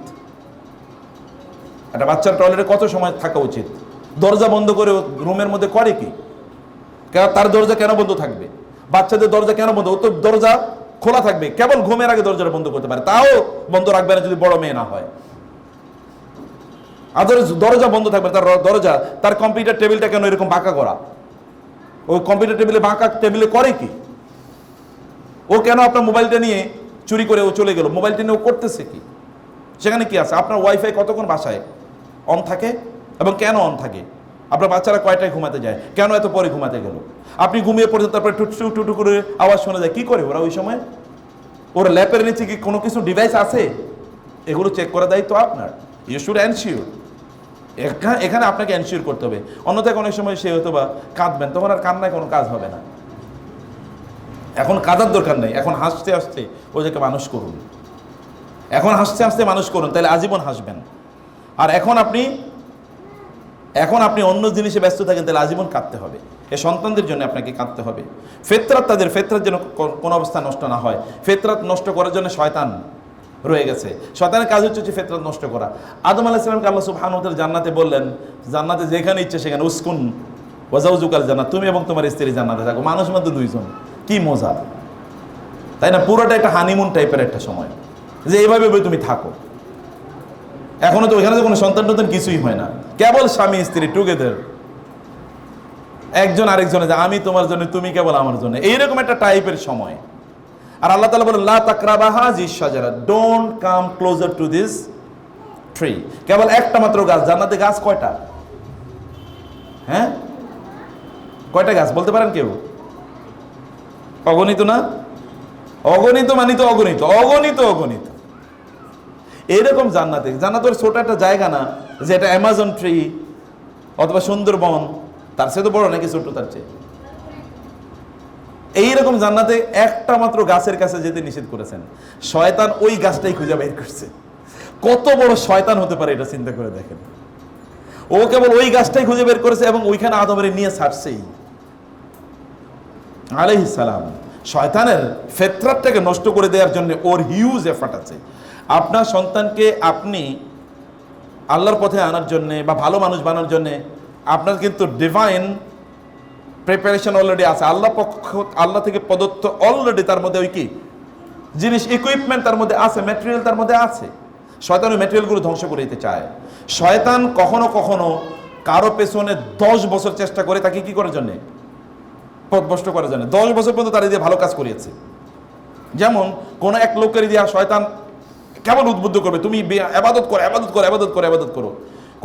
একটা বাচ্চার টয়লেটে কত সময় থাকা উচিত? দরজা বন্ধ করে রুমের মধ্যে করে কি? তার দরজা কেন বন্ধ থাকবে? বাচ্চাদের দরজা কেন বন্ধ? ও তো দরজা খোলা থাকবে, কেবল ঘুমের আগে দরজাটা বন্ধ করতে পারে, তাও বন্ধ রাখবে না যদি বড় মেয়ে না হয়। আদারস দরজা বন্ধ থাকবে, তার দরজা, তার কম্পিউটার টেবিলটা কেন এরকম বাঁকা করা? ওই কম্পিউটার টেবিলে বাঁকা টেবিলে করে কি? ও কেন আপনার মোবাইলটা নিয়ে চুরি করে ও চলে গেল? মোবাইলটা নিয়ে ও করতেছে কি? সেখানে কি আছে? আপনার ওয়াইফাই কতক্ষণ বাসায় অন থাকে এবং কেন অন থাকে? আপনার বাচ্চারা কয়টায় ঘুমাতে যায়, কেন এত পরে ঘুমাতে গেল? আপনি ঘুমিয়ে পড়েছেন, তারপরে টুটু টুটু করে আওয়াজ শোনা যায়, কি করে ওরা ওই সময়? ওরা ল্যাপের নিচে কি কোনো কিছু ডিভাইস আছে? এগুলো চেক করার দায়িত্ব আপনার। You should ensure. এখানে আপনাকে এনশিওর করতে হবে, অন্যথায় অনেক সময় সে হয়তো বা কাঁদবেন, তখন আর কান্নায় কোনো কাজ হবে না। এখন কাঁদার দরকার নেই, এখন হাসতে হাসতে ওদেরকে মানুষ করুন, এখন হাসতে হাসতে মানুষ করুন, তাহলে আজীবন হাসবেন। আর এখন আপনি অন্য জিনিসে ব্যস্ত থাকেন, তাহলে আজীবন কাঁদতে হবে। এই সন্তানদের জন্য আপনাকে কাঁদতে হবে। তাদের ফেতরাত যেন কোনো অবস্থা নষ্ট না হয়। ফেতরাত নষ্ট করার জন্য শয়তান রয়ে গেছে। শয়তানের কাজ হচ্ছে ফেতরাত নষ্ট করা। আদম আলাইহিস সালামকে আল্লাহ সুবহানাহু ওয়া তাআলা জান্নাতে বললেন, জান্নাতে যেখানে ইচ্ছে সেখানে উসকুন ওয়া যাওজুকাল জান্নাত, তুমি এবং তোমার স্ত্রী জান্নাতে থাকো। মানুষ মধ্যে 2 জন, কি মজা, তাই না? পুরোটা একটা হানিমুন টাইপের একটা সময়, যে এইভাবে তুমি থাকো। এখনো তো ওইখানে তো কোনো সন্তান কিছুই হয় না, কেবল স্বামী স্ত্রী টুগেদার, একজন আরেকজনে, আমি তোমার জন্য, তুমি কেবল আমার জন্য, এইরকম একটা টাইপের সময়। আর আল্লাহ তাআলা বলেন, লা তাকরাবা হাযিহিশ শাজারা, don't come closer to this tree. কেবল একটা মাত্র গাছ, জান্নাতে গাছ কয়টা? হ্যাঁ, কয়টা গাছ বলতে পারেন কেউ? অগণিত না? অগণিত মানে তো অগণিত, অগণিত অগণিত। এইরকম জান্নাতের ছোট একটা জায়গা না যে এটা অ্যামাজন ট্রি অথবা সুন্দরবন, তার চেয়ে তো বড় নাকি ছোট তার চেয়ে? এইরকম জান্নাতে একটা মাত্র গাছের কাছে যেতে নিষেধ করেছেন। শয়তান ওই গাছটাই খুঁজে বের করছে। কত বড় শয়তান হতে পারে এটা চিন্তা করে দেখেন। ও কেবল ওই গাছটাই খুঁজে বের করেছে এবং ওইখানে আদমের নিয়ে ছাড়ছেই আলাইহিস সালাম। শয়তানের ফিতরাতটাকে নষ্ট করে দেওয়ার জন্য ওর হিউজ এফর্ট আছে। আপনার সন্তানকে আপনি আল্লাহর পথে আনার জন্য বা ভালো মানুষ বানানোর জন্য আপনার কিন্তু ডিভাইন প্রিপারেশন অলরেডি আছে। আল্লাহ থেকে প্রদত্ত অলরেডি তার মধ্যে ওই কি জিনিস, ইকুইপমেন্ট তার মধ্যে আছে, ম্যাটেরিয়াল তার মধ্যে আছে। শয়তান ওই ম্যাটেরিয়ালগুলো ধ্বংস করে দিতে চায়। শয়তান কখনো কখনো কারো পেছনে 10 বছর চেষ্টা করে তাকে কি করার জন্যে? পথভ্রষ্ট করার জন্য। 10 বছর পর্যন্ত তার দিয়ে ভালো কাজ করিয়েছে। যেমন কোন এক লোকের দিয়া শয়তান কেমন উদ্বুদ্ধ করবে, তুমি ইবাদত করো, ইবাদত করো, ইবাদত করো, ইবাদত করো।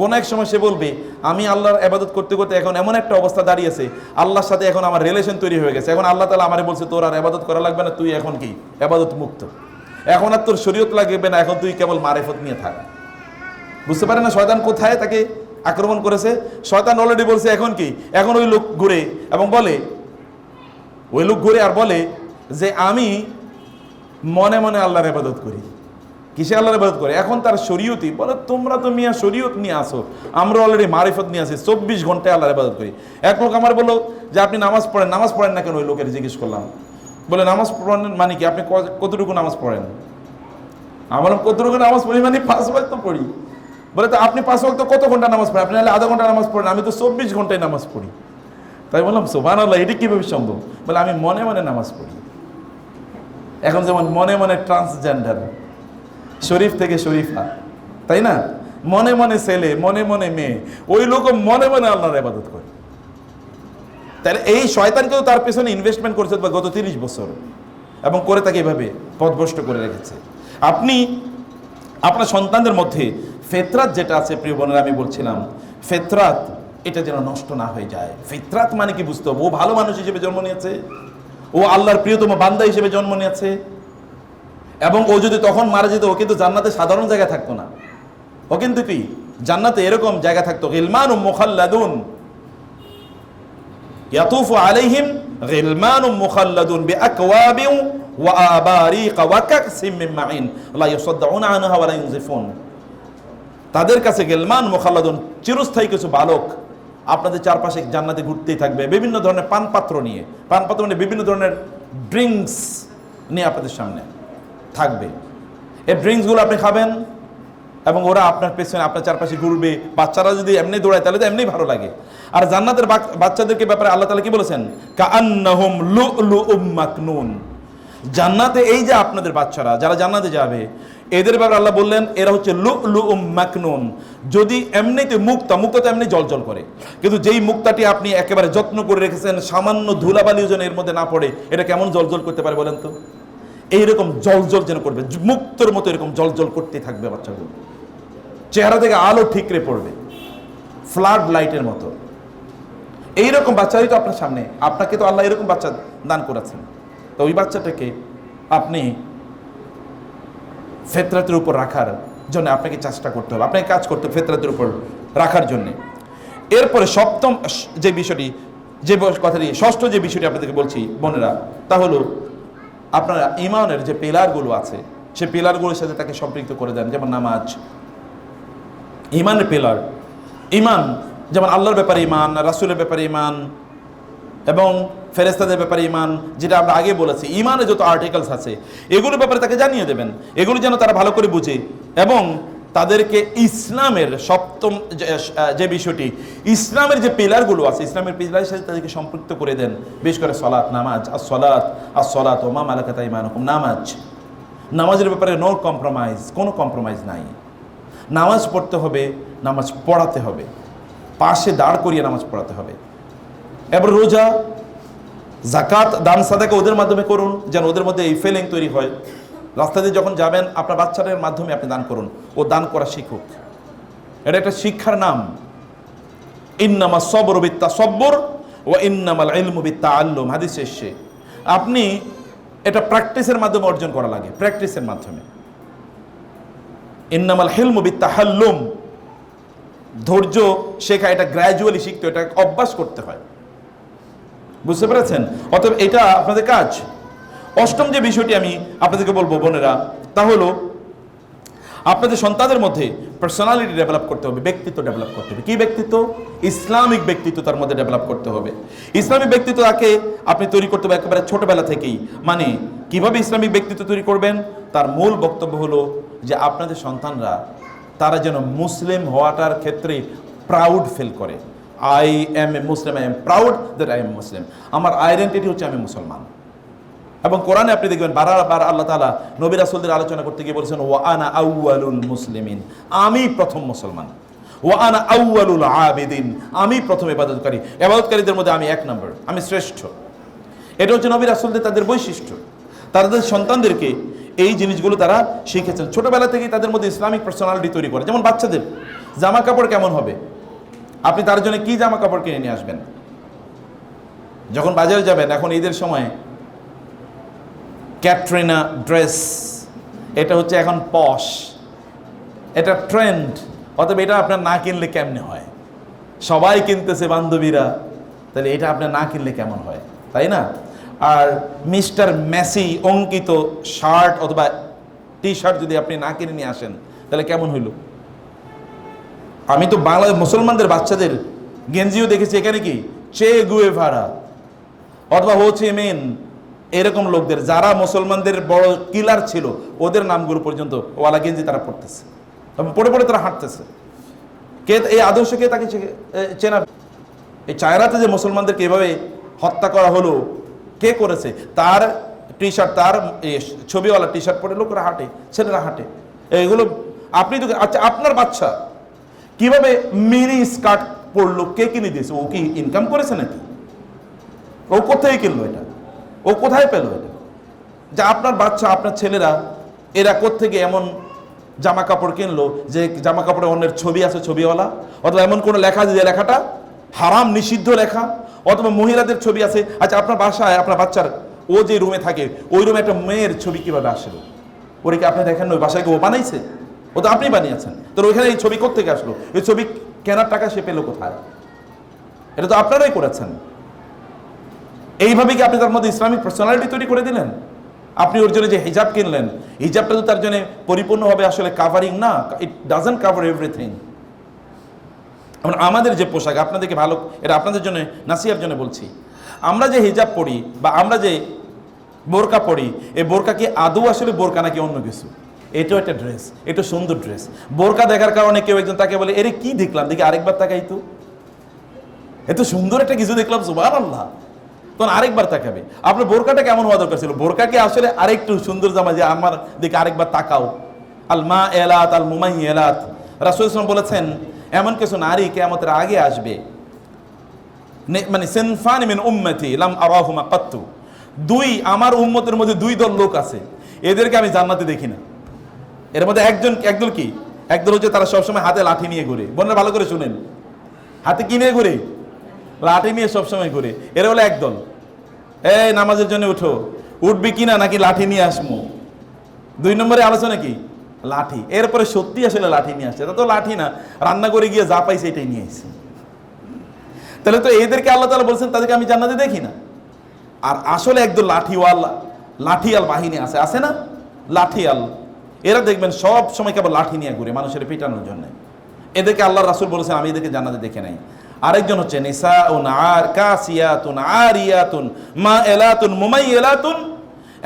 কোন এক সময় সে বলবে, আমি আল্লাহর ইবাদত করতে করতে এখন এমন একটা অবস্থা দাঁড়িয়েছে, আল্লাহর সাথে এখন আমার রিলেশন তৈরি হয়ে গেছে। এখন আল্লাহ তাআলা আমারে বলছে, তোর আর ইবাদত করা লাগবে না, তুই এখন কি ইবাদত মুক্ত, এখন আর তোর শরীয়ত লাগবে না, এখন তুই কেবল মারিফত নিয়ে থাক। বুঝতে পারে না শয়তান কোথায় তাকে আক্রমণ করেছে? শয়তান অলরেডি বলছে এখন কি, এখন ওই লোক ঘুরে এবং বলে, ওই লোক ঘুরে আর বলে যে আমি মনে মনে আল্লাহর ইবাদত করি। কিসে আল্লাহর ইবাদত করে? এখন তার শরীয়তি বলে, তোমরা তো মিয়া শরীয়ত নিয়ে আসো, আমরা অলরেডি মারিফত নিয়ে আসি, 24 ঘন্টায় আল্লাহর ইবাদত করি। এক লোক আমার বললো যে আপনি নামাজ পড়েন না কেন? ওই লোকের জিজ্ঞেস করলাম, বলে নামাজ পড়েন মানে কি, আপনি কতটুকু নামাজ পড়েন? আমার কতটুকু নামাজ পড়ি মানে 5 ওয়াক্ত তো পড়ি। বলে তো আপনি 5 ওয়াক্ত কত ঘন্টা নামাজ পড়েন? আপনি আধা ঘন্টা নামাজ পড়েন, আমি তো 24 ঘন্টায় নামাজ পড়ি। তাই বললাম সুবহানাল্লাহ, এটা কিভাবে সম্ভব? বলে আমি মনে মনে নামাজ পড়ি। এখন যেমন মনে মনে ট্রান্সজেন্ডার, শরীফ থেকে শরীফা, তাই না? মনে মনে ছেলে, মনে মনে মেয়ে, ওই লোক মনে মনে আল্লাহর ইবাদত করে। তাহলে এই শয়তান কিন্তু তার পেছনে ইনভেস্টমেন্ট করেছে গত 30 বছর এবং করে তাকে এভাবে পথভ্রষ্ট করে রেখেছে। আপনি আপনার সন্তানদের মধ্যে ফিতরাত যেটা আছে, প্রিয় বোনেরা, আমি বলছিলাম ফিতরাত এটা যেন নষ্ট না হয়ে যায়। ফিতরাত মানে কি বুঝতে হবে? ও ভালো মানুষ হিসেবে জন্ম নিয়েছে, ও আল্লাহর প্রিয়তম বান্দা হিসেবে জন্ম নিয়েছে, এবং ও যদি তখন মারা যেত, ও কিন্তু জান্নাতে সাধারণ জায়গায় থাকতো না, ও কিন্তু কি জান্নাতে এরকম জায়গা থাকতো, গিলমানুম মুখাল্লাদুন ইয়াতুফু আলাইহিম গিলমানুম মুখাল্লাদুন বিআকওয়াবিন ওয়া আবারিকা ওয়া কাকসিম মিন মাইন লা ইয়াসাদউনা আনহা ওয়া লা ইউনজিফুন। তাদের কাছে গিলমান মুখাল্লাদুন, চিরস্থায়ী কিছু বালক আপনাদের চারপাশে জান্নাতে ঘুরতেই থাকবে বিভিন্ন ধরনের পানপাত্র নিয়ে, পানপাত্র মানে বিভিন্ন ধরনের ড্রিঙ্কস নিয়ে আপনাদের সামনে থাকবে। এই ড্রিঙ্কসগুলো আপনি খাবেন এবং ওরা আপনার পেছনে আপনার চারপাশে ঘুরবে। বাচ্চারা যদি এমনি দৌড়ায় তাহলে তো এমনি ভালো লাগে। আর জান্নাতের বাচ্চাদেরকে ব্যাপারে আল্লাহ তাআলা কি বলেছেন? কাআন্নাহুম লুলুউম মাকনুন। জান্নাতে এই যে আপনাদের বাচ্চারা যারা জান্নাতে যাবে, এদের ব্যাপারে আল্লাহ বললেন এরা হচ্ছে লুলুউম মাকনুন। যদি এমনিতে মুক্তা তো এমনি জলজল করে, কিন্তু যেই মুক্তাটি আপনি একেবারে যত্ন করে রেখেছেন, সামান্য ধুলাবালিও যেন এর মধ্যে না পড়ে, এটা কেমন জলজল করতে পারে বলেন তো? এইরকম জলজল যেন করবে, মুক্তর মতো এরকম জলজল করতে থাকবে বাচ্চাগুলো, চেহারা থেকে আলো ঠিকরে পড়বে ফ্লাড লাইটের মতো। এইরকম বাচ্চাই তো আপনার সামনে, আপনাকে তো আল্লাহ এরকম বাচ্চা দান করেছেন। তো ওই বাচ্চাটাকে আপনি ফিতরাতের উপর রাখার জন্য আপনাকে চেষ্টা করতে হবে, আপনাকে কাজ করতে হবে ফিতরাতের উপর রাখার জন্য। এরপরে সপ্তম যে বিষয়টি, যে কথাটি, ষষ্ঠ যে বিষয়টি আপনাদেরকে বলছি বোনেরা, তা হলো আপনারা ইমানের যে পিলারগুলো আছে সেই পিলারগুলোর সাথে তাকে সম্পৃক্ত করে দেন। যেমন নামাজ, ইমানের পিলার। ইমান যেমন আল্লাহর ব্যাপারে ইমান, রাসূলের ব্যাপারে ইমান এবং ফেরেশতাদের ব্যাপারে ইমান, যেটা আমরা আগে বলেছি। ইমানে যত আর্টিকেলস আছে এগুলোর ব্যাপারে তাকে জানিয়ে দেবেন, এগুলো যেন তারা ভালো করে বুঝে এবং তাদেরকে ইসলামের সপ্তম যে বিষয়টি, ইসলামের যে পিলারগুলো আছে, ইসলামের পিলারের সাথে তাদেরকে সম্পৃক্ত করে দেন। বিশেষ করে সলাত, নামাজ, আস-সলাত ওয়া মা মালাকাত আইমানুকুম। নামাজের ব্যাপারে নো কম্প্রোমাইজ, কোনো কম্প্রোমাইজ নাই। নামাজ পড়তে হবে, নামাজ পড়াতে হবে, পাশে দাঁড় করিয়ে নামাজ পড়াতে হবে। এবার রোজা, জাকাত, দান সাদাকা ওদের মাধ্যমে করুন, যেন ওদের মধ্যে এই ফিলিং তৈরি হয়। রাস্তা দিয়ে যখন যাবেন আপনার বাচ্চাদের মাধ্যমে আপনি দান করুন, ও দান করা শিখুক। এটা একটা শিক্ষার নাম। ইন্নামাস সবরু বিত্তাসাব্বুর ওয়া ইন্নামাল ইলমু বিত্তাআল্লুম, হাদিসে এসেছে। আপনি এটা প্র্যাকটিসের মাধ্যমে অর্জন করা লাগে, প্র্যাকটিসের মাধ্যমে। ইন্নামাল হিলমু বিত্তাহাল্লুম, ধৈর্য শেখা, এটা গ্র্যাজুয়ালি শিখতে, এটা অভ্যাস করতে হয়। বুঝতে পেরেছেন? অতএব এটা আপনাদের কাজ। অষ্টম যে বিষয়টি আমি আপনাদেরকে বলবো বোনেরা, তা হলো আপনাদের সন্তানদের মধ্যে পার্সোনালিটি ডেভেলপ করতে হবে, ব্যক্তিত্ব ডেভেলপ করতে হবে। কি ব্যক্তিত্ব? ইসলামিক ব্যক্তিত্ব তার মধ্যে ডেভেলপ করতে হবে। ইসলামিক ব্যক্তিত্ব তাকে আপনি তৈরি করতে হবে একেবারে ছোটবেলা থেকেই। মানে কিভাবে ইসলামিক ব্যক্তিত্ব তৈরি করবেন? তার মূল বক্তব্য হলো যে আপনাদের সন্তানরা তারা যেন মুসলিম হওয়াটার ক্ষেত্রে প্রাউড ফিল করে। I am a Muslim, I am proud that I am Muslim. আমার আইডেন্টিটি হচ্ছে আমি মুসলমান। এবং কোরআনে আপনি দেখবেন বারবার আল্লাহ তাআলা নবী রাসূলদের আলোচনা করতে গিয়ে বলেছেন ওয়া আনা আউয়ালুল মুসলিমিন, আমি প্রথম মুসলমান। ওয়া আনা আউয়ালুল আবিদিন, আমি প্রথম ইবাদতকারী, ইবাদতকারীদের মধ্যে আমি এক নম্বর, আমি শ্রেষ্ঠ। এটা হচ্ছে নবী রাসূলদের তাদের বৈশিষ্ট্য। তাদের সন্তানদেরকে এই জিনিসগুলো তারা শিখেছেন ছোটবেলা থেকেই, তাদের মধ্যে ইসলামিক পার্সোনালিটি তৈরি করে। যেমন বাচ্চাদের জামা কাপড় কেমন হবে, আপনি তার জন্য কি জামা কাপড় কিনে নিয়ে আসবেন? যখন বাজারে যাবেন, এখন ঈদের সময় ক্যাটরিনা ড্রেস, এটা হচ্ছে এখন পশ, এটা ট্রেন্ড। অতএব এটা আপনার না কিনলে কেমনে হয়? সবাই কিনতেছে বান্ধবীরা, তাহলে এটা আপনার না কিনলে কেমন হয়, তাই না? আর মিস্টার মেসি অঙ্কিত শার্ট অথবা টি শার্ট যদি আপনি না কিনে নিয়ে আসেন, তাহলে কেমন হইল? আমি তো বাংলাদেশ মুসলমানদের বাচ্চাদের গেঞ্জিও দেখেছি, এখানে কি চে গুয়েভারা অথবা হো চি মিন, এরকম লোকদের যারা মুসলমানদের বড় কিলার ছিল, ওদের নামগুলো পর্যন্ত ওয়ালা গেঞ্জি তারা পড়তেছে এবং পড়ে পড়ে তারা হাঁটতেছে। কে এই আদর্শকে তাকে চেনা? এই চায়নাতে যে মুসলমানদেরকে এভাবে হত্যা করা হলো, কে করেছে? তার টি শার্ট, তার ছবিওয়ালা টি শার্ট পরে লোকরা হাঁটে, ছেলেরা হাঁটে। এগুলো আপনি তো, আচ্ছা আপনার বাচ্চা কিভাবে মিনি স্কার্ট পরলো, কে কিনে দিয়েছে? ও কি ইনকাম করেছে নাকি? ও কোথায় কিনলো এটা? ও কোথায় পেলো এটা? যে আপনার বাচ্চা, আপনার ছেলেরা এরা কোত্থেকে এমন জামা কাপড় কিনলো যে জামা কাপড়ে অন্যের ছবি আছে, ছবিওয়ালা, অথবা এমন কোনো লেখা যে লেখাটা হারাম নিষিদ্ধ লেখা, অথবা মহিলাদের ছবি আছে। আচ্ছা আপনার বাসায় আপনার বাচ্চার ও যে রুমে থাকে, ওই রুমে একটা মেয়ের ছবি কিভাবে আসলো? ওরে কি আপনি দেখেন ওই বাসায় ও বানাইছে? ও তো আপনি বানিয়েছেন। তো ওইখানে এই ছবি কোত্থেকে আসলো? এই ছবি কেনার টাকা সে পেলো কোথায়? এটা তো আপনারাই করেছেন। এইভাবে কি আপনি তার মধ্যে ইসলামিক পার্সোনালিটি তৈরি করে দিলেন? আপনি ওর জন্য যে হিজাব কিনলেন, হিজাবটা তো তার জন্য পরিপূর্ণভাবে আসলে কাভারিং না, ইট ডাজন্ট কাভার এভরিথিং। এখন আমাদের যে পোশাক আপনাদেরকে ভালো, এটা আপনাদের জন্য নাসিহার জন্য বলছি, আমরা যে হিজাব পরি বা আমরা যে বোরকা পরি, এই বোরকা কি আদৌ আসলে বোরকা নাকি অন্য কিছু? এটাও একটা ড্রেস, এটা সুন্দর ড্রেস। বোরকা দেখার কারণে কেউ একজন তাকে বলে, এরে কি দেখলাম, দেখি আরেকবার তাকাই তো, এত সুন্দর একটা কিছু দেখলাম, সুবহানাল্লাহ, তখন আরেকবার তাকাবে। আপনার বোরকাটা কেমন হওয়া দরকার ছিল? বোরকাকে আসলে আরেকটু সুন্দর জামা, যে আমার দিকে আরেকবার তাকাও। আল মা এলাত আল মুমাই এলাত, রাসূল সাল্লাল্লাহু আলাইহি ওয়াসাল্লাম বলেছেন এমন কিছু নারী কিয়ামতের আগে আসবে, মানে সিনফানি মিন উম্মতি লাম আরাহুমা কাত্তু, দুই আমার উম্মতের মধ্যে দুই দল লোক আছে, এদেরকে আমি জান্নাতে দেখি না। এর মধ্যে একদল কি? একদল হচ্ছে তারা সবসময় হাতে লাঠি নিয়ে ঘুরে। বোনেরা ভালো করে শুনেন, হাতে কি নিয়ে ঘুরে? লাঠি নিয়ে সবসময় ঘুরে। এরা হলো একদল। এই নামাজের জন্য উঠো, উঠবি কিনা নাকি লাঠি নিয়ে আসমো? 2 নম্বরে আলোচনা কি? লাঠি। এরপরে সত্যি আসলে লাঠি নিয়ে আসছে, তা তো লাঠি না, রান্না করে গিয়ে যা পাইছে এটাই নিয়ে আসছে। তাহলে তো এদেরকে আল্লাহ তাআলা বলছেন তাদেরকে আমি জান্নাতে দেখি না। আর আসলে একদল লাঠিয়াল বাহিনী আছে না, লাঠিয়াল, এরা দেখবেন সব সময় কেবল লাঠি নিয়ে ঘুরে মানুষের পিটানোর জন্য। এদেরকে আল্লাহ রাসূল বলেছেন আমি এদেরকে জান্নাতে দেখে নাই। আরেকজন হচ্ছে নিসাউন কাসিয়াতুন আরিয়াতুন মাএলাতুন মুমাইয়ালাতুন,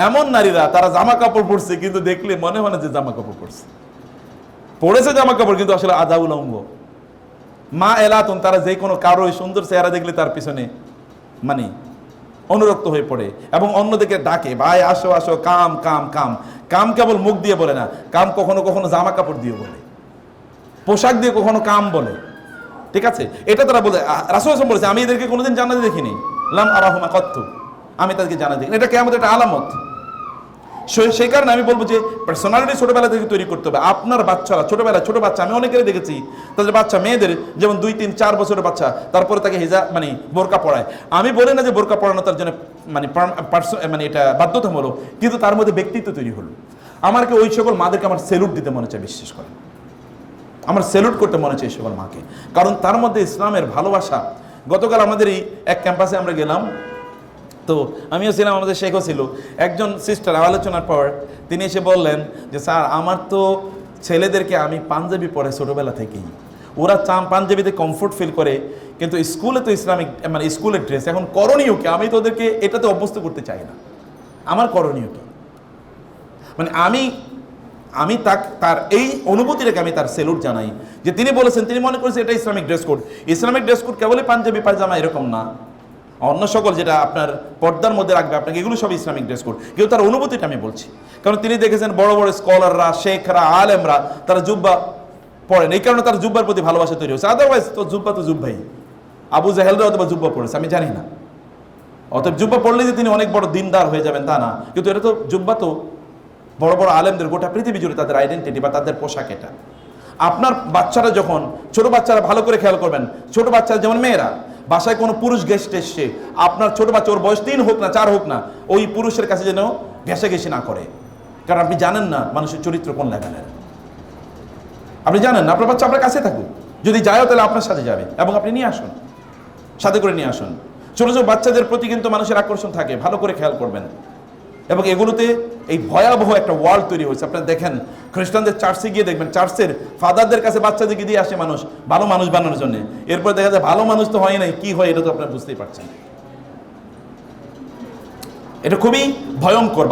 এমন নারীরা তারা জামা কাপড় পরছে কিন্তু দেখলে মনে হয় না যে জামা কাপড় পরেছে জামা কাপড়, কিন্তু আসলে আধা উলঙ্গ। মা এলাতুন, তারা যে কোনো কারো সুন্দর চেহারা দেখলে তার পিছনে মানে অনুরক্ত হয়ে পড়ে এবং অন্যদিকে ডাকে, ভাই আসো আসো, কাম কাম কাম। কাম কেবল মুখ দিয়ে বলে না, কাম কখনো কখনো জামা কাপড় দিয়ে বলে, পোশাক দিয়ে কখনো কাম বলে। ঠিক আছে, এটা তারা বলে। রাসূল সাল্লাল্লাহু আলাইহি ওয়াসাল্লাম বলেছে আমি এদেরকে কোনোদিন জান্নাতে দেখিনি, লাম আরাহুমা কাত্তু, আমি তাদেরকে জান্নাতে দেখি। এটা কিয়ামতের একটা আলামত। সেই কারণে আমি বলবো যে পার্সোনালিটি ছোটবেলা থেকে তৈরি করতে হবে। আপনার বাচ্চারা ছোটবেলায়, ছোট বাচ্চা আমি অনেকেরই দেখেছি, তাদের বাচ্চা মেয়েদের যেমন 2, 3, 4 বছরের বাচ্চা, তারপরে তাকে হিজাব মানে বোরকা পড়ায়। আমি বলি না যে বোরকা পড়ানো তার জন্য মানে এটা বাধ্যতামূলক, কিন্তু তার মধ্যে ব্যক্তিত্ব তৈরি হলো। আমাকে ওই সকল মাদেরকে আমার স্যালুট দিতে মনে চায়, বিশ্বাস করেন, আমার স্যালুট করতে মনে চায় সকল মাকে, কারণ তার মধ্যে ইসলামের ভালোবাসা। গতকাল আমাদের এই এক ক্যাম্পাসে আমরা গেলাম, তো আমিও ছিলাম, আমাদের শেখও ছিল। একজন সিস্টার আলোচনার পর তিনি এসে বললেন যে স্যার আমার তো ছেলেদেরকে আমি পাঞ্জাবি পরে ছোটোবেলা থেকেই, ওরা পাঞ্জাবিতে কমফোর্ট ফিল করে, কিন্তু স্কুলে তো ইসলামিক মানে স্কুলের ড্রেস, এখন করণীয় কি? আমি তো ওদেরকে এটাতে অভ্যস্ত করতে চাই না, আমার করণীয় কি? মানে আমি তার এই অনুভূতিটাকে আমি তার সেলুট জানাই যে তিনি বলেছেন, তিনি মনে করেছেন এটা Islamic dress code. Islamic dress code কেবলই পাঞ্জাবি পায়জামা এরকম না, অন্য সকল যেটা আপনার পর্দার মধ্যে রাখবে আপনাকে, এগুলো সব ইসলামিক ড্রেস কোড। কিন্তু তার অনুভূতিটা আমি বলছি, কারণ তিনি দেখেছেন বড় বড় স্কলাররা, শেখরা, আলেমরা তারা জুব্বা পড়েন, এই কারণে তার জুব্বার প্রতি ভালোবাসা তৈরি হয়েছে। আদারওয়াইজ তো জুব্বাই আবু জাহেলরা অথবা জুব্বা পড়েছে, আমি জানি না। অতএব জুব্বা পড়লে যে তিনি অনেক বড় দিনদার হয়ে যাবেন তা না, কিন্তু এটা তো জুব্বা তো বড় বড় আলেমদের গোটা পৃথিবী জুড়ে তাদের আইডেন্টিটি বা তাদের পোশাক এটা। আপনার বাচ্চারা যখন ছোট বাচ্চারা, ভালো করে খেয়াল করবেন, ছোট বাচ্চারা যেমন মেয়েরা, বাসায় কোনো পুরুষ গেস্ট এসছে, আপনার ছোট বাচ্চা, ওর বয়স 3 হোক না 4 হোক না, ওই পুরুষের কাছে যেন ঘেঁষাঘেঁষি না করে, কারণ আপনি জানেন না মানুষের চরিত্র কোন লেভেলের। আপনি জানেন না, আপনার বাচ্চা আপনার কাছে থাকুক, যদি যায়ও তাহলে আপনার সাথে যাবে এবং আপনি নিয়ে আসুন, সাথে করে নিয়ে আসুন। ছোট ছোট বাচ্চাদের প্রতি কিন্তু মানুষের আকর্ষণ থাকে, ভালো করে খেয়াল করবেন। এবং এগুলোতে এই ভয়াবহ একটা ওয়ার্ল্ড তৈরি হয়েছে। আপনারা দেখেন খ্রিস্টানদের চার্চে গিয়ে দেখবেন, চার্চের ফাদারদের কাছে বাচ্চাদেরকে দিয়ে আসে মানুষ ভালো মানুষ বানানোর জন্য, এরপর দেখা যায় ভালো মানুষ তো হয় নাই, কি হয় এটা তো আপনারা বুঝতেই পারছেন। এটা খুবই ভয়ঙ্কর।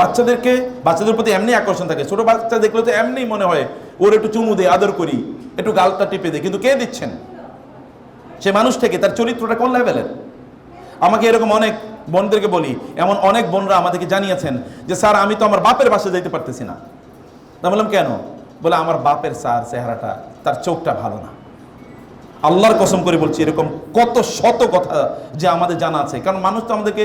বাচ্চাদের প্রতি এমনি আকর্ষণ থাকে, ছোট বাচ্চা দেখলে তো এমনি মনে হয় ওর একটু চুমু দিয়ে আদর করি, একটু গালটা টিপে দিই, কিন্তু কে দিচ্ছেন? সে মানুষ থেকে, তার চরিত্রটা কোন লেভেলের? আমাকে এরকম অনেক বোনদেরকে বলি, এমন অনেক বোনরা আমাদেরকে জানিয়েছেন যে স্যার আমি তো আমার বাপের বাসায় যাইতে পারতেছি না। তা বললাম কেন? বলে আমার বাপের স্যার চেহারাটা, তার চোখটা ভালো না। আল্লাহর কসম করে বলছি, এরকম কত শত কথা যে আমাদের জানা আছে, কারণ মানুষ তো আমাদেরকে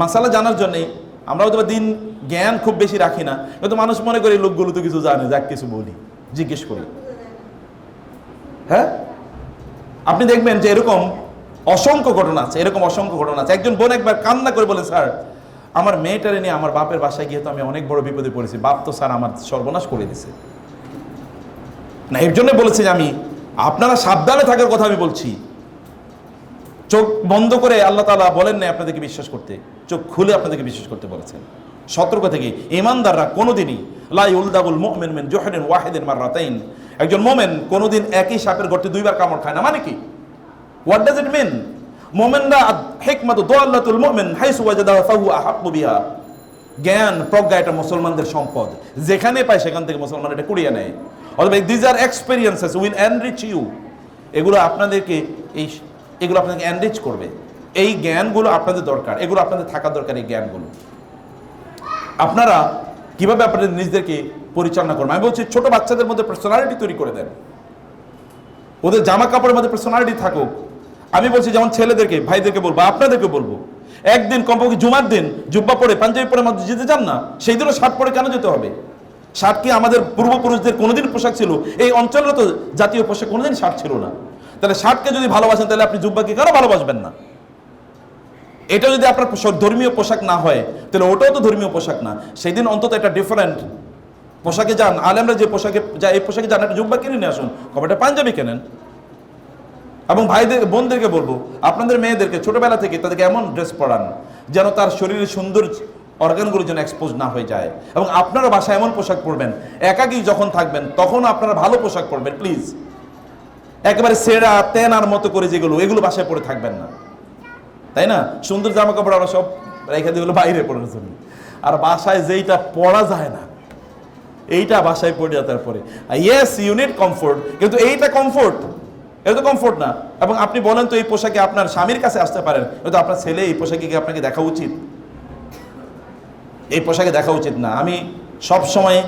মাসালা জানার জন্যই, আমরা হয়তো দিন জ্ঞান খুব বেশি রাখি না, কিন্তু মানুষ মনে করে এই লোকগুলো তো কিছু জানে, যাক কিছু বলি, জিজ্ঞেস করি। হ্যাঁ, আপনি দেখবেন যে এরকম অসংখ্য ঘটনা আছে, একজন বোন একবার কান্না করে বলে, স্যার আমার মেয়েটারে নিয়ে আমার বাপের বাসায় গিয়ে তো আমি অনেক বড় বিপদে পড়েছি, বাপ তো স্যার আমার সর্বনাশ করে দিছে। না, এর জন্য বলেছি যে আমি আপনারা সাবধানে থাকার কথা আমি বলছি। চোখ বন্ধ করে আল্লাহ তাআলা বলেন না আপনাদেরকে বিশ্বাস করতে, চোখ খুলে আপনাদেরকে বিশ্বাস করতে বলেছেন। সতর্ক থেকে ঈমানদাররা কোনোদিনই লা ইউলদাগুল মুমিন মিন জুহরিন ওয়াহিদিন মাররাতাইন, একজন মুমিন কোনোদিন একই সাপের গর্তে 2 বার কামড় খায় না। মানে কি? What does it mean? মুমিনরা হিকমাতু দাল্লাতুল মুমিন হাইসু ওয়াজাদাহা ফাহুয়া আহাক্কু বিহা। জ্ঞান প্রজ্ঞা এটা মুসলমানদের সম্পদ, যেখানে পায় সেখান থেকে মুসলমান এটা কুড়িয়ে নেয়। অথবা these are experiences will enrich you. এগুলো আপনাদেরকে এগুলো আপনাদেরকে এনরিচ করবে। এই জ্ঞানগুলো আপনাদের দরকার, এগুলো আপনাদের থাকা দরকার। এই জ্ঞানগুলো আপনারা কিভাবে আপনাদের নিজেদেরকে পরিচালনা করবেন। আমি বলছি ছোট বাচ্চাদের মধ্যে পার্সোনালিটি তৈরি করে দেন, ওদের জামা কাপড়ের মধ্যে পার্সোনালিটি থাকুক। আমি বলছি যেমন ছেলেদেরকে, ভাইদেরকে বলবো, আপনাদেরকে বলবো, একদিন কমপক্ষে জুমার দিন জুব্বা পরে পাঞ্জাবি পরে মসজিদে যান না, সেই দিনও শার্ট পরে কেন যেতে হবে? শার্ট কি আমাদের পূর্বপুরুষদের কোনোদিন পোশাক ছিল? এই অঞ্চলের তো জাতীয় পোশাক কোনোদিন শার্ট ছিল না। তাহলে শার্টকে যদি ভালোবাসেন তাহলে আপনি জুব্বাকে কেন ভালোবাসবেন না? এটা যদি আপনার ধর্মীয় পোশাক না হয় তাহলে ওটাও তো ধর্মীয় পোশাক না। সেই দিন অন্তত একটা ডিফারেন্ট পোশাকে যান। আলেমরা যে পোশাকে যায় এই পোশাকে যান, একটা জুব্বা কিনে নিয়ে আসুন, কবে একটা পাঞ্জাবি কেনেন। এবং ভাইদের বোনদেরকে বলবো, আপনাদের মেয়েদেরকে ছোটবেলা থেকে তাদেরকে এমন ড্রেস পরান যেন তার শরীরের সুন্দর অর্গানগুলো যেন এক্সপোজ না হয়ে যায়। এবং আপনারা বাসায় এমন পোশাক পরবেন, একাকী যখন থাকবেন তখন আপনারা ভালো পোশাক পরবেন প্লিজ। একেবারে সেরা তেনার মতো করে যেগুলো, এগুলো বাসায় পরে থাকবেন না, তাই না? সুন্দর জামা কাপড় আমরা সব রেখে দিগুলো বাইরে পড়ার জন্য, আর বাসায় যেইটা পরা যায় না এইটা বাসায় পড়ে যায়। তারপরে ইয়েস ইউ নিড কমফোর্ট, কিন্তু এইটা কমফোর্ট, এটা তো কমফোর্ট না। এবং আপনি বলেন তো এই পোশাকে আপনার স্বামীর কাছে আসতে পারেন, কিন্তু আপনার ছেলে এই পোশাকে কি আপনাকে দেখা উচিত? এই পোশাকে দেখা উচিত না। আমি সব সময়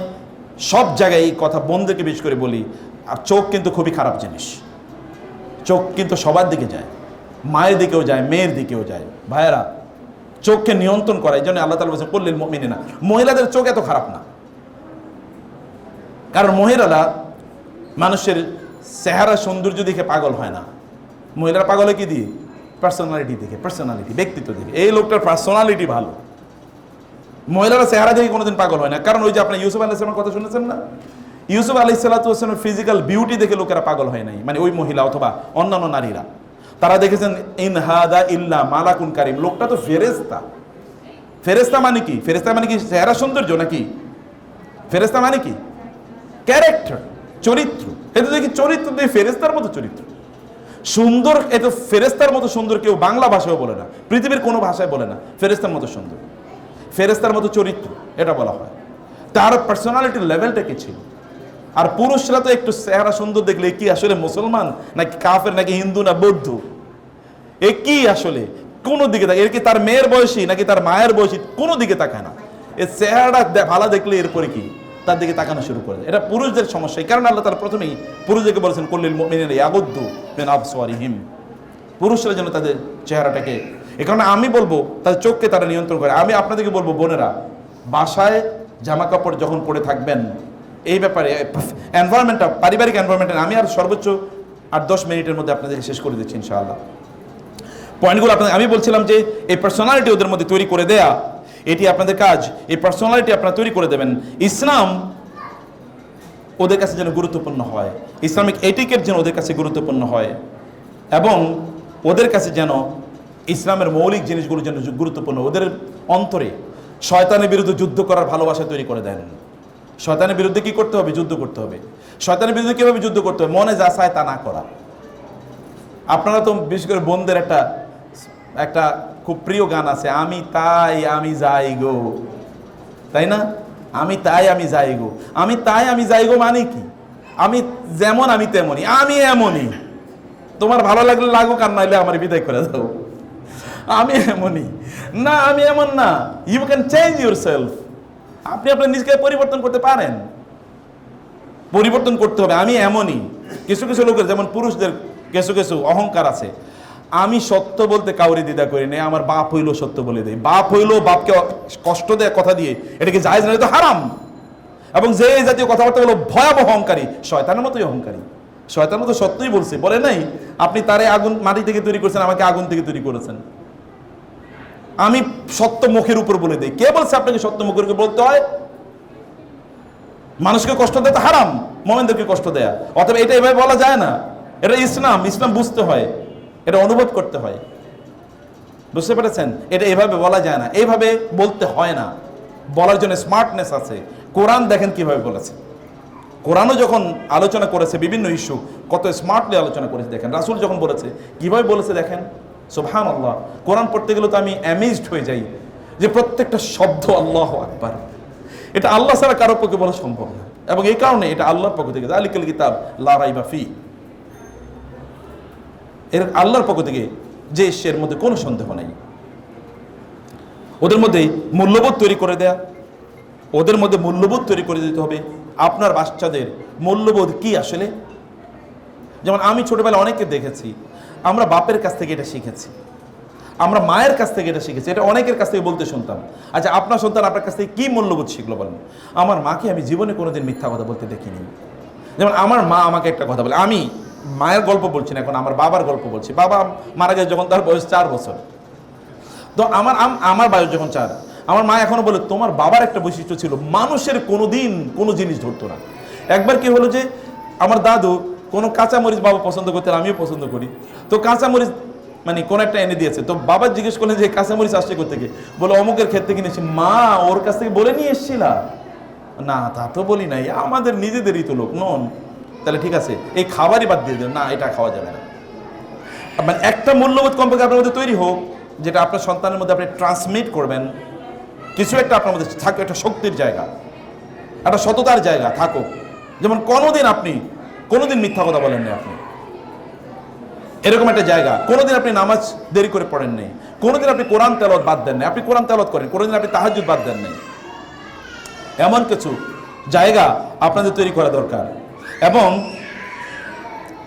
সব জায়গায় এই কথা বোনদেরকে বিশেষ করে বলি। আর চোখ কিন্তু খুবই খারাপ জিনিস, চোখ কিন্তু সবার দিকে যায়, মায়ের দিকেও যায়, মেয়ের দিকেও যায়। ভাইয়েরা, চোখকে নিয়ন্ত্রণ করা, এই জন্য আল্লাহ তাআলা বলেছেন কুল্লিল মুমিনিনা। মহিলাদের চোখ এত খারাপ না, কারণ মহিলারা মানুষের চেহারা সৌন্দর্য দেখে পাগল হয় না। মহিলারা পাগল হয় কি দিয়ে? পার্সোনালিটি দেখে, পার্সোনালিটি, ব্যক্তিত্ব দেখে। এই লোকটার পার্সোনালিটি ভালো। মহিলারা চেহারা দেখে কোনোদিন পাগল হয় না, কারণ ওই যে আপনি ইউসুফ আলাইহিস সালামের কথা শুনেছেন না? ইউসুফ আলাইহিস সালামের ফিজিক্যাল বিউটি দেখে লোকেরা পাগল হয় নাই, মানে ওই মহিলা অথবা অন্যান্য নারীরা। তারা দেখেছেন ইন হাদা ইল্লা মালাকুন কারিম, লোকটা তো ফেরেশতা। ফেরেশতা মানে কি? ফেরেশতা মানে কি চেহারা সৌন্দর্য নাকি? ফেরেশতা মানে কি? ক্যারেক্টার, চরিত্র। এটা দেখি চরিত্র দিয়ে ফেরেশতার মতো চরিত্র সুন্দর। এটা ফেরেশতার মতো সুন্দর কেউ বাংলা ভাষায় বলে না, পৃথিবীর কোনো ভাষায় বলে না ফেরেশতার মতো সুন্দর, ফেরেশতার মতো চরিত্র এটা বলা হয়। তার পার্সোনালিটির লেভেলটা কি ছিল? আর পুরুষরা তো একটু চেহারা সুন্দর দেখলে কি আসলে মুসলমান নাকি কাফের নাকি হিন্দু না বৌদ্ধ, এ কি আসলে কোনো দিকে তাকায়? এর কি তার মেয়ের বয়সী নাকি তার মায়ের বয়সী? কোনো দিকে তাকায় না। এর চেহারাটা ভালো দেখলে এরপরে কি তার দিকে তাকানো শুরু করে। এটা পুরুষদের সমস্যা। এই কারণে আল্লাহ তাআলা প্রথমেই পুরুষদেরকে বলেছেন কুল্লিল মুমিনিনা ইয়াগুদ্দু মিন আবসারিহিম, পুরুষরা যেন তাদের চেহারাটাকে, এই কারণে আমি বলবো তাদের চোখকে তারা নিয়ন্ত্রণ করে। আমি আপনাদেরকে বলবো বোনেরা, বাসায় জামা কাপড় যখন পরে থাকবেন এই ব্যাপারে এনভায়রনমেন্টটা, পারিবারিক এনভায়রনমেন্টটা, আমি আর সর্বোচ্চ 8-10 মিনিটের মধ্যে আপনাদেরকে শেষ করে দিচ্ছি ইনশাআল্লাহ। পয়েন্টগুলো আপনাদের আমি বলছিলাম যে এই পার্সোনালিটি ওদের মধ্যে তৈরি করে দেয়া, এটি আপনাদের কাজ। এই পার্সোনালিটি আপনারা তৈরি করে দেবেন। ইসলাম ওদের কাছে যেন গুরুত্বপূর্ণ হয়, ইসলামিক এটিকেট যেন ওদের কাছে গুরুত্বপূর্ণ হয়, এবং ওদের কাছে যেন ইসলামের মৌলিক জিনিসগুলো যেন গুরুত্বপূর্ণ। ওদের অন্তরে শয়তানের বিরুদ্ধে যুদ্ধ করার ভালোবাসা তৈরি করে দেন। শয়তানের বিরুদ্ধে কি করতে হবে? যুদ্ধ করতে হবে। শয়তানের বিরুদ্ধে কিভাবে যুদ্ধ করতে হবে? মনে যা চায় তা না করা। আপনারা তো বিশেষ করে বোনদের একটা খুব প্রিয় গান আছে, আমি তাই আমি যাই গো, তাই না? আমি তাই আমি যাই গো। আমি তাই আমি যাই গো মানে কি? আমি যেমন আমি তেমনই, আমি এমনই, তোমার ভালো লাগলে লাগুক আর নাইলে আমার বিদায় করে দাও, আমি এমনই না, আমি এমন না। You can change yourself. আপনি আপনার নিজেকে পরিবর্তন করতে পারেন, পরিবর্তন করতে হবে। আমি এমনই। কিছু কিছু লোকের, যেমন পুরুষদের কিছু কিছু অহংকার আছে, আমি সত্য বলতে কাউরি দ্বিধা করি না, আমার বাপ হইলো সত্য বলে দেয়। বাপ হইলো বাপকে কষ্ট দেয় কথা দিয়ে, এটাকে জায়েজ না, এটা তো হারাম। এবং যে এই জাতীয় কথাবার্তা বলো ভয়াবহ অহংকারী, শয়তানের মতোই অহংকারী। শয়তান মতো সত্যই বলছে, বলে নাই আপনি তারে আগুন মাটি থেকে তৈরি করেছেন, আমাকে আগুন থেকে তৈরি করেছেন। আমি সত্য মুখের উপর বলে দেই। কে বলছে আপনাকে সত্য মুখের উপর বলতে হয়? মানুষকে কষ্ট দেয় তো হারাম, মুমিনদেরকে কষ্ট দেয়া। অতএব এটা এভাবে বলা যায় না। এটা ইসলাম, ইসলাম বুঝতে হয়, এটা অনুভব করতে হয়। বুঝতে পেরেছেন? এটা এভাবে বলা যায় না, এইভাবে বলতে হয় না। বলার জন্য স্মার্টনেস আছে। কোরআন দেখেন কিভাবে বলেছে। কোরআনও যখন আলোচনা করেছে বিভিন্ন ইস্যু, কত স্মার্টলি আলোচনা করেছে দেখেন। রাসূল যখন বলেছে কীভাবে বলেছে দেখেন, সুবহানাল্লাহ। কোরআন পড়তে গেলে তো আমি অ্যামেজড হয়ে যাই যে প্রত্যেকটা শব্দ আল্লাহু আকবার, এটা আল্লাহ ছাড়া কারোর পক্ষে বলা সম্ভব না। এবং এই কারণে এটা আল্লাহর পক্ষ থেকে, যালিকাল কিতাব লা রাইবা ফি, এর আল্লাহর পক্ষ থেকে যে এর মধ্যে কোনো সন্দেহ নাই। ওদের মধ্যে মূল্যবোধ তৈরি করে দেয়া, ওদের মধ্যে মূল্যবোধ তৈরি করে দিতে হবে। আপনার বাচ্চাদের মূল্যবোধ কি আসলে? যেমন আমি ছোটবেলায় অনেকে দেখেছি, আমরা বাপের কাছ থেকে এটা শিখেছি, আমরা মায়ের কাছ থেকে এটা শিখেছি, এটা অনেকের কাছ থেকে বলতে শুনতাম। আচ্ছা, আপনার সন্তান আপনার কাছ থেকে কি মূল্যবোধ শিখলো বলেন? আমার মাকে আমি জীবনে কোনোদিন মিথ্যা কথা বলতে দেখিনি। যেমন আমার মা আমাকে একটা কথা বলে, আমি মায়ের গল্প বলছি না এখন, আমার বাবার গল্প বলছি। বাবা মারা গেছে যখন তার বয়স 4 বছর, তো আমার বয়স যখন 4, আমার মা এখনো বলে তোমার বাবার একটা বৈশিষ্ট্য ছিল, মানুষের কোনোদিন কোনো জিনিস ধরতো না। একবার কি হলো যে আমার দাদু কোনো কাঁচামরিচ বাবা পছন্দ করতেন, আমিও পছন্দ করি, তো কাঁচামরিচ মানে কোন একটা এনে দিয়েছে, তো বাবা জিজ্ঞেস করলেন যে কাঁচামরিচ আসছে কোথেকে, বলে অমুকের ক্ষেত থেকে নিয়েছি। মা ওর কাছ থেকে বলে নিয়ে এসেছিলা? না তা তো বলি নাই, আমাদের নিজেদেরই তো লোক নন। তাহলে ঠিক আছে, এই খাবারই বাদ দিয়ে দেন, না এটা খাওয়া যাবে না। মানে একটা মূল্যবোধ কমপক্ষে আপনার মধ্যে তৈরি হোক, যেটা আপনার সন্তানের মধ্যে আপনি ট্রান্সমিট করবেন। কিছু একটা আপনার মধ্যে থাকুক, একটা শক্তির জায়গা, একটা সততার জায়গা থাকুক। যেমন কোনোদিন মিথ্যা কথা বলেন না আপনি, এরকম একটা জায়গা। কোনোদিন আপনি নামাজ দেরি করে পড়েন নাই, কোনোদিন আপনি কোরআন তেলাওয়াত বাদ দেন নাই, আপনি কোরআন তেলাওয়াত করেন, কোনোদিন আপনি তাহাজ্জুদ বাদ দেন নাই। এমন কিছু জায়গা আপনাদের তৈরি করা দরকার। এবং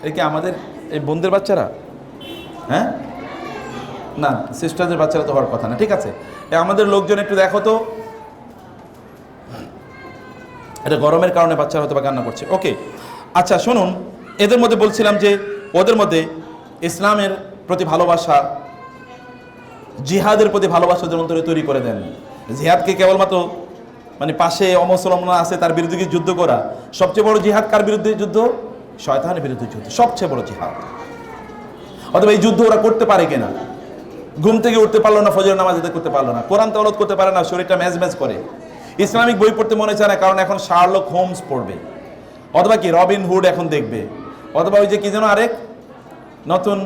একে আমাদের এই বোনদের বাচ্চারা, হ্যাঁ না সিস্টারদের বাচ্চারা তো হওয়ার কথা না, ঠিক আছে। আমাদের লোকজন একটু দেখো তো, এটা গরমের কারণে বাচ্চারা হয়তো বা কান্না করছে। ওকে, আচ্ছা শুনুন, এদের মধ্যে বলছিলাম যে ওদের মধ্যে ইসলামের প্রতি ভালোবাসা, জিহাদের প্রতি ভালোবাসা ওদের অন্তরে তৈরি করে দেন। জিহাদকে কেবলমাত্র মানে পাশে অমুসলমান আছে তার বিরুদ্ধে কি যুদ্ধ করা, সবচেয়ে বড় জিহাদ কার বিরুদ্ধে যুদ্ধ? শয়তানের বিরুদ্ধে যুদ্ধ, সবচেয়ে বড় জিহাদ। অথবা এই যুদ্ধ ওরা করতে পারে কিনা? ঘুম থেকে উঠতে পারলো না, ফজরের নামাজ আদায় করতে পারলো না, কোরআন তেলাওয়াত করতে পারে না, শরীরটা ম্যাজ করে, ইসলামিক বই পড়তে মনে চায় না, কারণ এখন শার্লক হোমস পড়বে, অথবা কি রবিন হুড এখন দেখবে, অথবা ওই যে কি যেন আরেক নতুন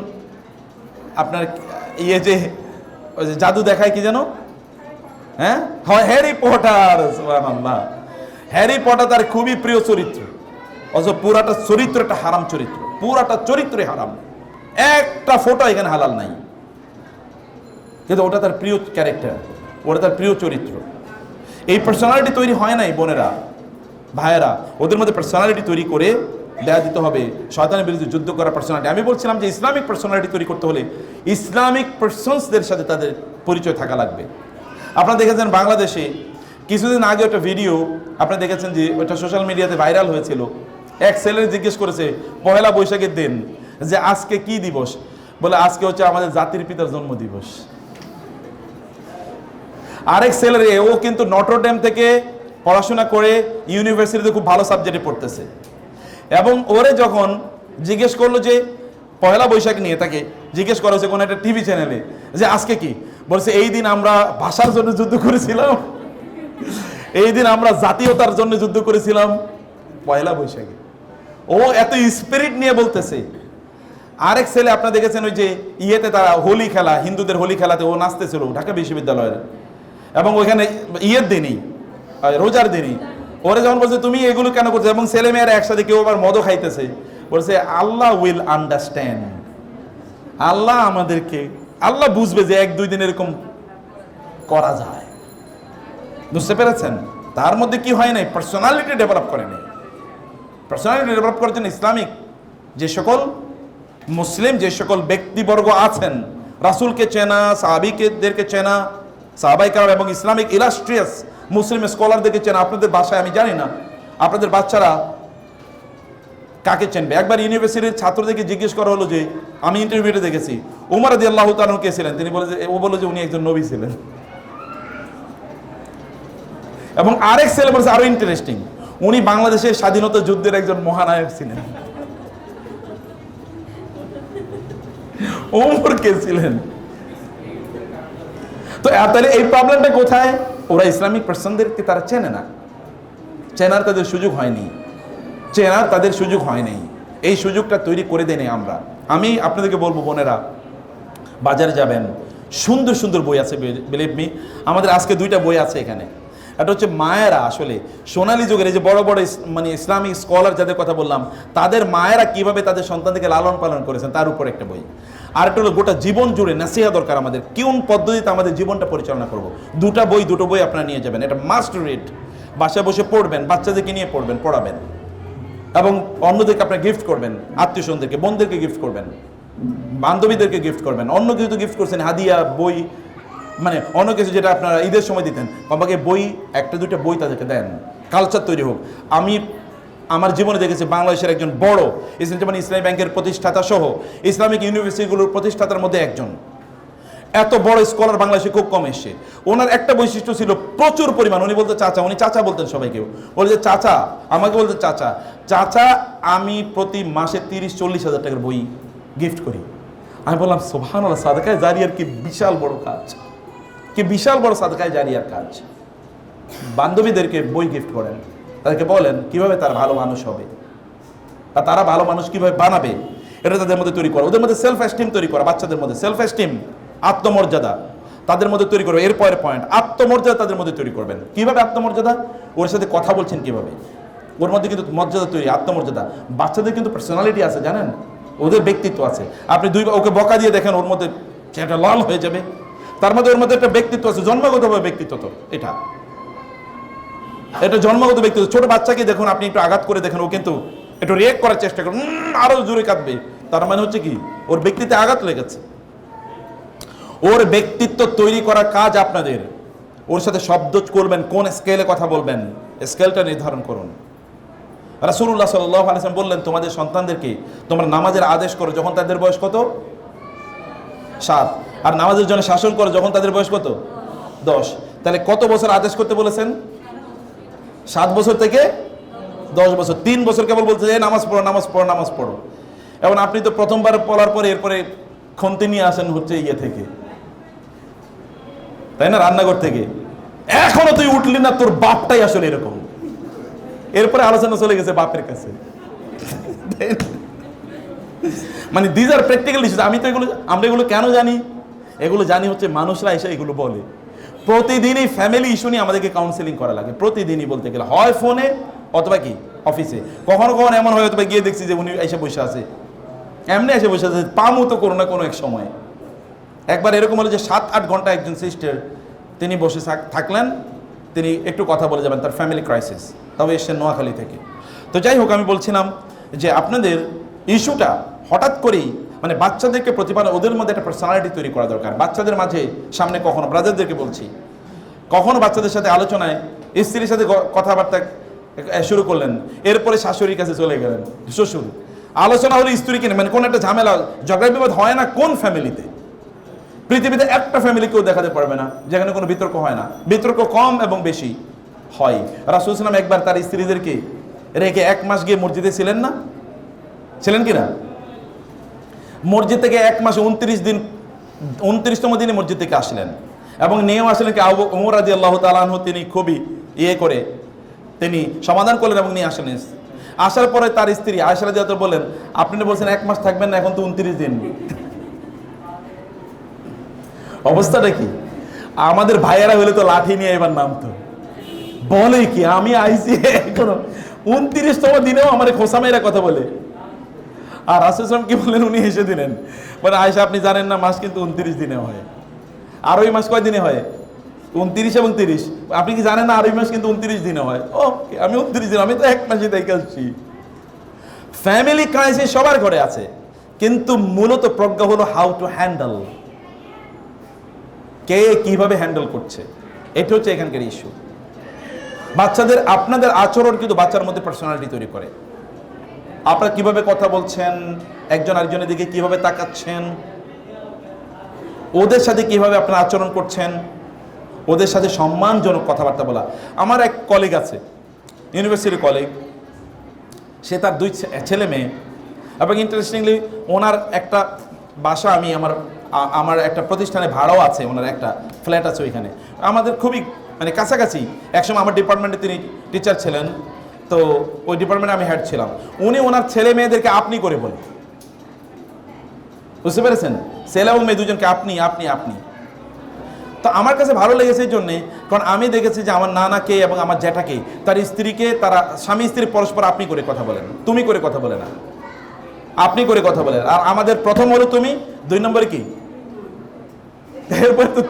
আপনার যে ওই যে জাদু দেখায় কি যেন, হ্যাঁ হ্যারি পটার। সুবহানাল্লাহ, হ্যারি পটার তার খুবই প্রিয় চরিত্র, অথচ পুরাটা চরিত্রটা হারাম চরিত্র, পুরাটা চরিত্রই হারাম, একটা ফটো এখানে হালাল নাই, কিন্তু ওটা তার প্রিয় ক্যারেক্টার, ওটা তার প্রিয় চরিত্র। এই পার্সোনালিটি তৈরি হয় নাই বোনেরা, ভাইয়েরা, ওদের মধ্যে পার্সোনালিটি তৈরি করে দেয়া দিতে হবে, শয়তানের বিরুদ্ধে যুদ্ধ করার পার্সোনালিটি। আমি বলছিলাম যে ইসলামিক পার্সোনালিটি তৈরি করতে হলে ইসলামিক পার্সনসদের সাথে তাদের পরিচয় থাকা লাগবে। আপনারা দেখেছেন বাংলাদেশে কিছুদিন আগে একটা ভিডিও আপনারা দেখেছেন যে ওটা সোশ্যাল মিডিয়াতে ভাইরাল হয়েছিল। এক ছেলে জিজ্ঞেস করেছে পহেলা বৈশাখের দিন যে আজকে কি দিবস, বলে আজকে হচ্ছে আমাদের জাতির পিতার জন্ম দিবস। আরেক ছেলের, ও কিন্তু নটরডেম থেকে পড়াশোনা করে ইউনিভার্সিটিতে খুব ভালো সাবজেক্টে পড়তেছে, এবং ওরে যখন জিজ্ঞেস করলো যে পহেলা বৈশাখ নিয়ে, তাকে জিজ্ঞেস করা হয়েছে কোনো একটা টিভি চ্যানেলে যে আজকে কি, বলছে এই দিন আমরা ভাষার জন্য যুদ্ধ করেছিলাম, এই দিন আমরা জাতীয়তার জন্য যুদ্ধ করেছিলাম, পয়লা বৈশাখে। ও এত স্পিরিট নিয়ে বলতেছে। আরেক ছেলে আপনারা দেখেছেন ওই যে ইয়েতে তারা হোলি খেলা, হিন্দুদের হোলি খেলাতে ও নাচতেছিল ঢাকা বিশ্ববিদ্যালয়ের, এবং ওইখানে ইয়ের দিনই, রোজার দিনই, ওরা যখন বলছে তুমি এগুলো কেন করছো, এবং ছেলে মেয়েরা একসাথে কেউ আবার মদও খাইতেছে, বলছে আল্লাহ উইল আন্ডারস্ট্যান্ড, আল্লাহ আমাদেরকে, আল্লাহ বুঝবে যে 1-2 দিন এরকম করা যায়। বুঝতে পেরেছেন? তার মধ্যে কি হয় নাই, পার্সোনালিটি ডেভেলপ করে নেই। পার্সোনালিটি ডেভেলপ করার জন্য ইসলামিক যে সকল মুসলিম যে সকল ব্যক্তিবর্গ আছেন, রাসূলকে চেনা, সাহাবীদেরকে চেনা, সাহাবায়ে কেরাম এবং ইসলামিক ইলাস্ট্রিয়াস মুসলিম স্কলারদেরকে চেনা। আপনাদের বাসায় আমি জানি না আপনাদের বাচ্চারা কাকে চেনবে। একবার ইউনিভার্সিটির ছাত্রদেরকে জিজ্ঞেস করা হলো যে, আমি ইন্টারভিউতে দেখেছি উমর রাদিয়াল্লাহু তাআলা কে ছিলেন, তিনি বলে যে উনি একজন নবী ছিলেন। এবং আরেক ছেলে বলছে আরো ইন্টারেস্টিং, উনি বাংলাদেশের স্বাধীনতা যুদ্ধের একজন মহানায়ক ছিলেন। ওমর কে ছিলেন? তো তাহলে এই প্রবলেমটা কোথায়? ওরা ইসলামিক পার্সনদেরকে তারা চেনে না, চেনার তাদের সুযোগ হয়নি। চেনা, তাদের সুযোগ হয় নাই। এই সুযোগটা তৈরি করে দেয় আমরা। আমি আপনাদেরকে বলবো বোনেরা, বাজারে যাবেন, সুন্দর সুন্দর বই আছে, বিলিভ মি। আমাদের আজকে 2টা বই আছে এখানে। এটা হচ্ছে মায়েরা আসলে সোনালী যুগের এই যে বড় বড় মানে ইসলামিক স্কলার যাদের কথা বললাম, তাদের মায়েরা কিভাবে তাদের সন্তানদেরকে লালন পালন করেছেন তার উপর একটা বই। আর একটা হলো গোটা জীবন জুড়ে নাসিহা দরকার আমাদের, কোন পদ্ধতিতে আমাদের জীবনটা পরিচালনা করব। দুটো বই আপনারা নিয়ে যাবেন, এটা মাস্ট রিড। বাসায় বসে পড়বেন, বাচ্চাদেরকে নিয়ে পড়বেন, পড়াবেন, এবং অন্যদেরকে আপনারা গিফট করবেন, আত্মীয় স্বজনদেরকে, বোনদেরকে গিফট করবেন, বান্ধবীদেরকে গিফট করবেন। অন্য কিছু তো গিফট করছেন, হাদিয়া, বই, মানে অন্য কিছু যেটা আপনারা ঈদের সময় দিতেন, কমপক্ষে বই, 1-2টা বই তাদেরকে দেন, কালচার তৈরি হোক। আমি আমার জীবনে দেখেছি বাংলাদেশের একজন বড় ইসলামী ব্যাংকের প্রতিষ্ঠাতা সহ ইসলামিক ইউনিভার্সিটিগুলোর প্রতিষ্ঠাতার মধ্যে একজন, এত বড় স্কলার বাংলাদেশে খুব কম এসছে। ওনার একটা বৈশিষ্ট্য ছিল প্রচুর পরিমাণ, উনি বলতে চাচা, উনি চাচা বলতেন সবাইকে, বলছে চাচা, আমাকে বলতে চাচা, চাচা আমি প্রতি মাসে 30-40 হাজার টাকার বই গিফট করি। আমি বললাম সুবহানাল্লাহ, সাদকায়ে জারিয়ার কি বিশাল বড় কাজ, কি বিশাল বড় সাদকায়ে জারিয়ার কাজ। বান্ধবীদেরকে বই গিফট করেন, তাদেরকে বলেন কিভাবে তারা ভালো মানুষ হবে বা তারা ভালো মানুষ কিভাবে বানাবে, এটা তাদের মধ্যে তৈরি করা, ওদের মধ্যে সেলফ এস্টিম তৈরি করা, বাচ্চাদের মধ্যে সেলফ এস্টিম, আত্মমর্যাদা তাদের মধ্যে তৈরি করবে। এরপরের পয়েন্ট, আত্মমর্যাদা তাদের মধ্যে তৈরি করবেন। কিভাবে আত্মমর্যাদা? ওর সাথে কথা বলছেন কিভাবে, ওর মধ্যে কিন্তু মর্যাদা তৈরি, আত্মমর্যাদা। বাচ্চাদের কিন্তু পার্সোনালিটি আছে, জানেন, ওদের ব্যক্তিত্ব আছে। আপনি ওকে বকা দিয়ে দেখেন, ওর মধ্যে সেটা লাল হয়ে যাবে, তার মধ্যে ওর মধ্যে একটা ব্যক্তিত্ব আছে, জন্মগতভাবে ব্যক্তিত্ব। তো এটা জন্মগত ব্যক্তিত্ব। ছোট বাচ্চাকে দেখুন, আপনি একটু আঘাত করে দেখেন, ও কিন্তু একটু রিয়েক্ট করার চেষ্টা করুন, আরো জোরে কাঁদবে, তার মানে হচ্ছে কি ওর ব্যক্তিত্বে আঘাত লেগেছে। ওর ব্যক্তিত্ব তৈরি করার কাজ আপনাদের। ওর সাথে শব্দ করবেন, কোন স্কেলে কথা বলবেন, স্কেলটা নির্ধারণ করুন। রাসূলুল্লাহ সাল্লাল্লাহু আলাইহি ওয়াসাল্লাম বললেন, তোমাদের সন্তানদেরকে তোমরা নামাজের আদেশ করো যখন তাদের বয়স কত? 7। আর নামাজের জন্য শাসন করো যখন তাদের বয়স কত? 10। তাহলে কত বছর আদেশ করতে বলেছেন? 7 বছর থেকে 10 বছর। 3 বছর কেবল বলছে যে নামাজ পড়ো, নামাজ পড়ো, নামাজ পড়ো। এবং আপনি তো প্রথমবার পড়ার পরে এরপরে খন্তি নিয়ে আসেন হচ্ছে ইয়ে থেকে, তাই না, রান্নাঘর থেকে। এখনো তুই উঠলি না, তোর বাপটাই আসলে এরকম। এরপরে আলোচনা চলে গেছে বাপের কাছে। মানে দিজ আর প্র্যাকটিক্যাল ইস্যুস। আমরা এগুলো কেন জানি? এগুলো জানি হচ্ছে মানুষরা এসে এগুলো বলে। প্রতিদিনই ফ্যামিলি ইস্যু নিয়ে আমাদেরকে কাউন্সেলিং করা লাগে, প্রতিদিনই বলতে গেলে, হয় ফোনে অথবা কি অফিসে। কখনো কখনো এমন হয় অথবা গিয়ে দেখছি যে উনি এসে বসে আছে, এমনি এসে বসে আছে, পামু তো কোনো না কোনো এক সময়। একবার এরকম হলো যে 7-8 ঘন্টা একজন সিস্টার তিনি বসে থাকলেন, তিনি একটু কথা বলে যাবেন, তার ফ্যামিলি ক্রাইসিস, তবে এসছেন নোয়াখালী থেকে। তো যাই হোক, আমি বলছিলাম যে আপনাদের ইস্যুটা হঠাৎ করেই, মানে বাচ্চাদেরকে প্রতিপালন, ওদের মধ্যে একটা পার্সোনালিটি তৈরি করা দরকার। বাচ্চাদের মাঝে সামনে কখনো, ব্রাদারদেরকে বলছি, কখনো বাচ্চাদের সাথে আলোচনায় স্ত্রীর সাথে কথাবার্তা শুরু করলেন, এরপরে শাশুড়ির কাছে চলে গেলেন, শ্বশুর। আলোচনা হলে স্ত্রীকে, মানে কোন একটা ঝামেলা, ঝগড়া বিবাদ হয় না কোন ফ্যামিলিতে? পৃথিবীতে একটা ফ্যামিলি কেউ দেখাতে পারবে না যেখানে কোনো বিতর্ক হয় না। বিতর্ক কম এবং বেশি হয়। রাসূল সাল্লাল্লাহু আলাইহি ওয়াসাল্লাম একবার তার স্ত্রীদেরকে রেখে 1 মাস গিয়ে মসজিদে ছিলেন না? ছিলেন কিনা? মসজিদ থেকে 1 মাসে 29তম দিনে মসজিদ থেকে আসলেন, এবং নিয়েও আসলেন কি আবু ওমর রাদিয়াল্লাহু তাআলা আনহু, তিনি খুবই করে তিনি সমাধান করলেন এবং নিয়ে আসলেন। আসার পরে তার স্ত্রী আয়েশা রাদিয়াল্লাহু তাআলা বলেন, আপনি বলছেন 1 মাস থাকবেন না, এখন তো 29 দিন। অবস্থাটা কি? আমাদের ভাইয়েরা হলে তো লাঠি নিয়ে এবার নামতো, বলে কি আমি আইসি এখনো 29তম দিনেও আমার খোসা মেয়েরা কথা বলে। আর রাসূল সাল্লাল্লাহু আলাইহি ওয়াসাল্লাম কি বললেন? উনি হেসে দিলেন, মানে আয়েশা আপনি জানেন না, মাস কিন্তু 29 দিনে হয়। আর ওই মাস কয় দিনে হয়? 29 এবং 30। আপনি কি জানেন না আর ওই মাস কিন্তু 29 দিনে হয়? ওকে, আমি 29 দিন, আমি তো 1 মাসে দেখে আসছি। ফ্যামিলি ক্রাইসিস সবার ঘরে আছে, কিন্তু মূলত প্রজ্ঞা হলো হাউ টু হ্যান্ডেল, কে কিভাবে হ্যান্ডেল করছে, এটা হচ্ছে এখানকার ইস্যু। বাচ্চাদের, আপনাদের আচরণ কিন্তু বাচ্চার মধ্যে পার্সোনালিটি তৈরি করে। আপনারা কিভাবে কথা বলছেন, একজন আরেকজনের দিকে কিভাবে তাকাচ্ছেন, ওদের সাথে কিভাবে আপনারা আচরণ করছেন, ওদের সাথে সম্মানজনক কথাবার্তা বলা। আমার এক কলিগ আছে, ইউনিভার্সিটি কলিগ, সে তার 2 ছেলে মেয়ে, এবং ইন্টারেস্টিংলি ওনার একটা বাসা, আমি আমার একটা প্রতিষ্ঠানে ভাড়াও আছে, ওনার একটা ফ্ল্যাট আছে ওইখানে, আমাদের খুবই মানে কাছাকাছি। একসময় আমার ডিপার্টমেন্টে তিনি টিচার ছিলেন, তো ওই ডিপার্টমেন্টে আমি হেড ছিলাম। উনি ওনার ছেলে মেয়েদেরকে আপনি করে বলে, বুঝতে পেরেছেন? ছেলে এবং মেয়ে দুজনকে আপনি আপনি আপনি। তো আমার কাছে ভালো লেগেছে এই জন্যে, কারণ আমি দেখেছি যে আমার নানাকে এবং আমার জ্যাঠাকে, তার স্ত্রীকে, তারা স্বামী স্ত্রী পরস্পর আপনি করে কথা বলেন, তুমি করে কথা বলে না, আপনি করে কথা বলেন। আর আমাদের প্রথম হলো তুমি, 2 নম্বরে কি, এরপরে তো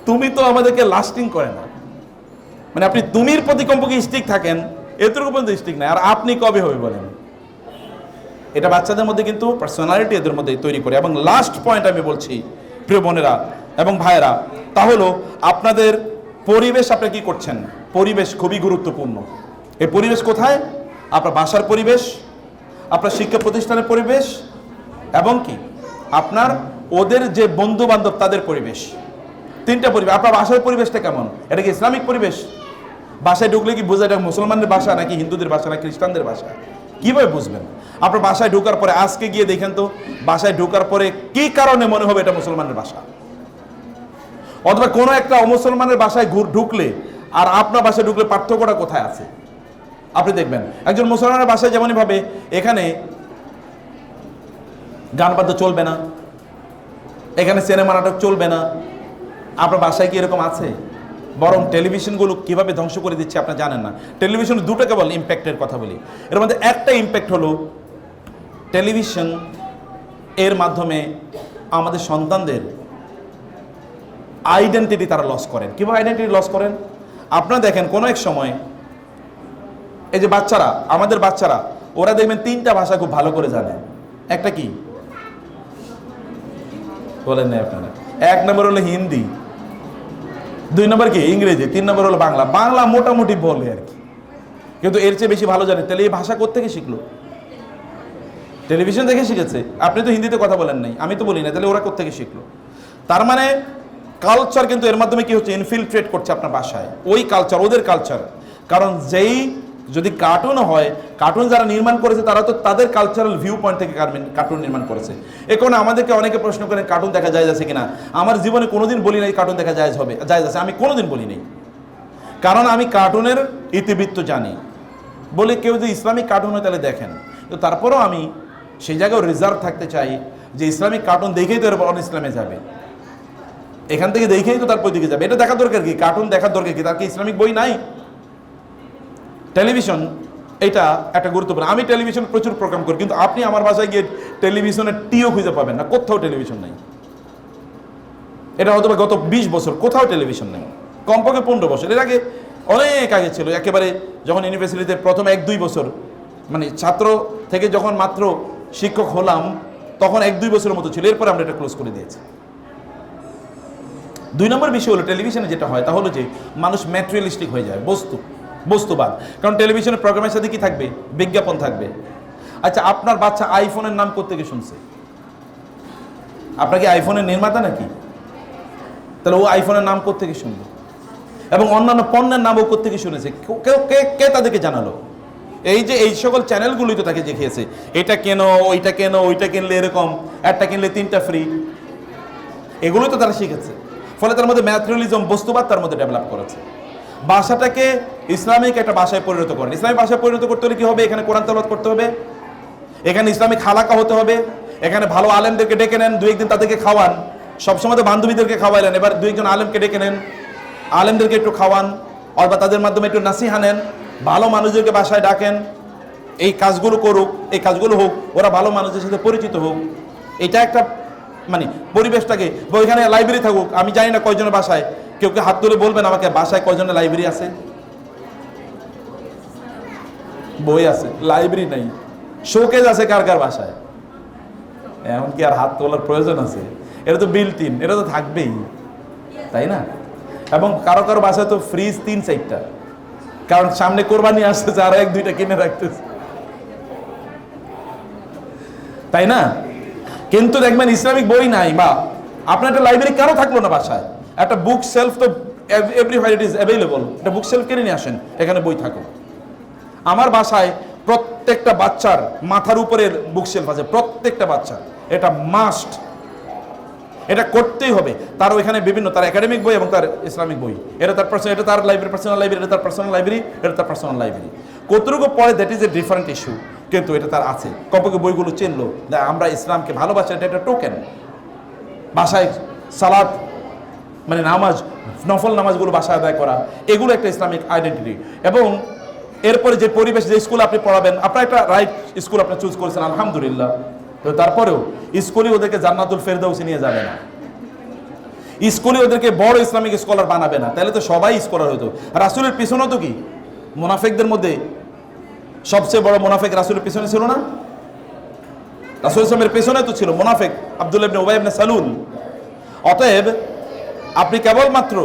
তুমি তো আমাদেরকে লাস্টিং করে না। মানে আপনি তুমির প্রতি কমপক্ষে স্টিক থাকেন, এতটুকু পর্যন্ত স্টিক নাই, আর আপনি কবে হবে বলেন? এটা বাচ্চাদের মধ্যে কিন্তু পার্সোনালিটি এদের মধ্যে তৈরি করে। এবং লাস্ট পয়েন্ট আমি বলছি প্রিয় বোনেরা এবং ভাইয়েরা, তা হলো আপনাদের পরিবেশ। আপনি কি করছেন? পরিবেশ খুবই গুরুত্বপূর্ণ। এই পরিবেশ কোথায়? আপনার বাসার পরিবেশ, আপনার শিক্ষা প্রতিষ্ঠানের পরিবেশ, এবং কি আপনার ওদের যে বন্ধু বান্ধব তাদের পরিবেশ। 3টা পরিবেশ। আপনার বাসার পরিবেশটা কেমন? এটা কি ইসলামিক পরিবেশ? বাসায় ঢুকলে কি বোঝা এটা মুসলমানদের বাসা নাকি হিন্দুদের বাসা নাকি খ্রিস্টানদের বাসা? কিভাবে বুঝবেন? আপনার বাসায় ঢোকার পরে আজকে গিয়ে দেখেন তো, বাসায় ঢোকার পরে কি কারণে মনে হবে এটা মুসলমানের বাসা? অথবা কোনো একটা অমুসলমানের বাসায় ঢুকলে আর আপনার বাসায় ঢুকলে পার্থক্যটা কোথায় আছে আপনি দেখবেন। একজন মুসলমানের বাসায় যেমনই ভাবে এখানে গান বাদ্য চলবে না, এখানে সিনেমা নাটক চলবে না, আপনার বাসায় কি এরকম আছে? বরং টেলিভিশনগুলো কিভাবে ধ্বংস করে দিচ্ছে আপনি জানেন না। টেলিভিশন দুটো কেবল ইম্প্যাক্টের কথা বলি, এর মধ্যে একটা ইম্প্যাক্ট হলো টেলিভিশন এর মাধ্যমে আমাদের সন্তানদের আইডেন্টিটি তারা লস করেন। কিভাবে আইডেন্টিটি লস করেন? আপনারা দেখেন কোনো এক সময় এই যে বাচ্চারা, আমাদের বাচ্চারা, ওরা দেখবেন 3টা ভাষা খুব ভালো করে জানে। একটা কি বলেন না আপনারা? 1 নম্বর হলো হিন্দি, 2 নম্বর কি ইংরেজি, 3 নম্বর হলো বাংলা। বাংলা মোটামুটি বলে আর কি, কিন্তু এর চেয়ে বেশি ভালো জানে। তাহলে এই ভাষা কোত্থেকে শিখলো? টেলিভিশন দেখে শিখেছে। আপনি তো হিন্দিতে কথা বলেন নাই, আমি তো বলি না, তাহলে ওরা কোত্থেকে শিখলো? তার মানে কালচার কিন্তু এর মাধ্যমে কি হচ্ছে, ইনফিলট্রেট করছে আপনার বাসায়, ওই কালচার, ওদের কালচার। কারণ যেই যদি কার্টুনও হয়, কার্টুন যারা নির্মাণ করেছে তারা তো তাদের কালচারাল ভিউ পয়েন্ট থেকে কার্টুন নির্মাণ করেছে। এ কারণে আমাদেরকে অনেকে প্রশ্ন করেন কার্টুন দেখা যায় আছে কিনা। আমার জীবনে কোনোদিন বলি নাই কার্টুন দেখা যায় হবে, যায় আছে, আমি কোনোদিন বলি নাই। কারণ আমি কার্টুনের ইতিবৃত্ত জানি। বলে কেউ যদি ইসলামিক কার্টুন হয় তাহলে দেখেন, তো তারপরেও আমি সেই জায়গায় রিজার্ভ থাকতে চাই যে ইসলামিক কার্টুন দেখেই তো এর অন ইসলামে যাবে, এখান থেকে দেখেই তো তারপর দিকে যাবে। এটা দেখার দরকার কি? কার্টুন দেখার দরকার কি? তার কি ইসলামিক বই নাই? টেলিভিশন এটা একটা গুরুত্বপূর্ণ। আমি টেলিভিশন প্রচুর প্রোগ্রাম করি, কিন্তু আপনি আমার বাসায় গিয়ে টেলিভিশনের টিও খুঁজে পাবেন না, কোথাও টেলিভিশন নেই। এটা হয়তো গত 20 বছর কোথাও টেলিভিশন নেই, কমপক্ষে 15 বছর। এর আগে অনেক আগে ছিল, একেবারে যখন ইউনিভার্সিটিতে প্রথম 1-2 বছর, মানে ছাত্র থেকে যখন মাত্র শিক্ষক হলাম তখন 1-2 বছরের মতো ছিল, এরপরে আমরা এটা ক্লোজ করে দিয়েছি। 2 নম্বর বিষয় হলো টেলিভিশনে যেটা হয় তা হলো যে মানুষ ম্যাটেরিয়ালিস্টিক হয়ে যায়, বস্তুবাদ। কারণ টেলিভিশনের প্রোগ্রামের সাথে কি থাকবে? বিজ্ঞাপন থাকবে। আচ্ছা, আপনার বাচ্চা আইফোনের নাম কোত্থেকে শুনছে? আপনার কি আইফোনের নির্মাতা নাকি? তাহলে ও আইফোনের নাম কোত্থেকে শুনবে? এবং অন্যান্য পণ্যের নামও কোত্থেকে শুনেছে? কে তাদেরকে জানালো? এই যে এই সকল চ্যানেলগুলোই তো তাকে দেখিয়েছে, এটা কেন, ওইটা কেন, ওইটা কিনলে এরকম, একটা কিনলে 3টা ফ্রি। এগুলোই তো তারা শিখেছে। ফলে তার মধ্যে ম্যাটেরিয়ালিজম, বস্তুবাদ তার মধ্যে ডেভেলপ করেছে। ভাষাটাকে ইসলামিক একটা ভাষায় পরিণত করেন। ইসলামিক ভাষায় পরিণত করতে হলে কি হবে? এখানে কোরআন তেলাওয়াত করতে হবে, এখানে ইসলামিক হালাকা হতে হবে, এখানে ভালো আলেমদেরকে ডেকে নেন, 2-1 দিন তাদেরকে খাওয়ান। সবসময় তো বান্ধবীদেরকে খাওয়াইলেন, এবার 2-1 জন আলেমকে ডেকে নেন, আলেমদেরকে একটু খাওয়ান, অথবা তাদের মাধ্যমে একটু নাসিহা নেন, ভালো মানুষদেরকে বাসায় ডাকেন, এই কাজগুলো করুক, এই কাজগুলো হোক, ওরা ভালো মানুষদের সাথে পরিচিত হোক। এটা একটা মানে পরিবেশটাকে, ওইখানে লাইব্রেরি থাকুক। আমি জানি না কয়জনের বাসায়, কেউ হাত তুলে বলবেন আমাকে বাসায় কয়জনের লাইব্রেরি আছে? বই আছে, লাইব্রেরি নাই। শোকেজ আছে কার কার বাসায়? এমন কি আর হাত তোলার প্রয়োজন আছে? এটা তো বিল্ট ইন, এটা তো থাকবেই, তাই না? এবং কারো কারো বাসায় তো ফ্রিজ 3-4টা, কারণ সামনে কোরবানি আসতেছে, আর 1-2টা কিনে রাখতেছে, তাই না? কিন্তু দেখবেন ইসলামিক বই নাই, বা আপনার একটা লাইব্রেরি কেন থাকলো না বাসায়? একটা বুক সেলফ তো এভরিওয়্যার ইট ইজ অ্যাভেলেবল, একটা বুক সেলফ কিনে নিয়ে আসেন, এখানে বই থাকুক। আমার বাসায় প্রত্যেকটা বাচ্চার মাথার উপরে বুক সেলফ আছে, প্রত্যেকটা বাচ্চা, এটা মাস্ট। এটা করতেই হবে। তার ওইখানে বিভিন্ন তার একাডেমিক বই এবং তার ইসলামিক বই, এটা তার এটা তার লাইব্রেরি, পার্সোনাল লাইব্রেরি, এটা তার পার্সোনাল লাইব্রেরি, এটা তার পার্সোনাল লাইব্রেরি। কতটুকু পড়ে that is a different issue, কিন্তু এটা তার আছে। কমপক্ষে বইগুলো চিনলো, আমরা ইসলামকে ভালোবাসি, এটা একটা টোকেন। বাসায় সালাত মানে নামাজ, নফল নামাজগুলো বাসায় আদায় করা, এগুলো একটা ইসলামিক আইডেন্টিটি। এবং এরপরে যে পরিবেশ, যে স্কুল আপনি পড়াবেন, আপনার একটা রাইট স্কুল আপনি চুজ করেছেন, আলহামদুলিল্লাহ। তো তারপরেও স্কুলই ওদেরকে জান্নাতুল ফেরদাউসে নিয়ে যাবে না, স্কুলে ওদেরকে বড় ইসলামিক স্কলার বানাবে না, তাহলে তো সবাই স্কলার হতো। রাসূলের পিছনে তো কি মুনাফিকদের মধ্যে সবচেয়ে বড় মুনাফিক রাসূলের পিছনে ছিল না? রাসূল ইসলামের পেছনে তো ছিল মুনাফিক আব্দুল্লাহ ইবনে উবাই ইবনে সালুল। অতএব আপনি কেবলমাত্র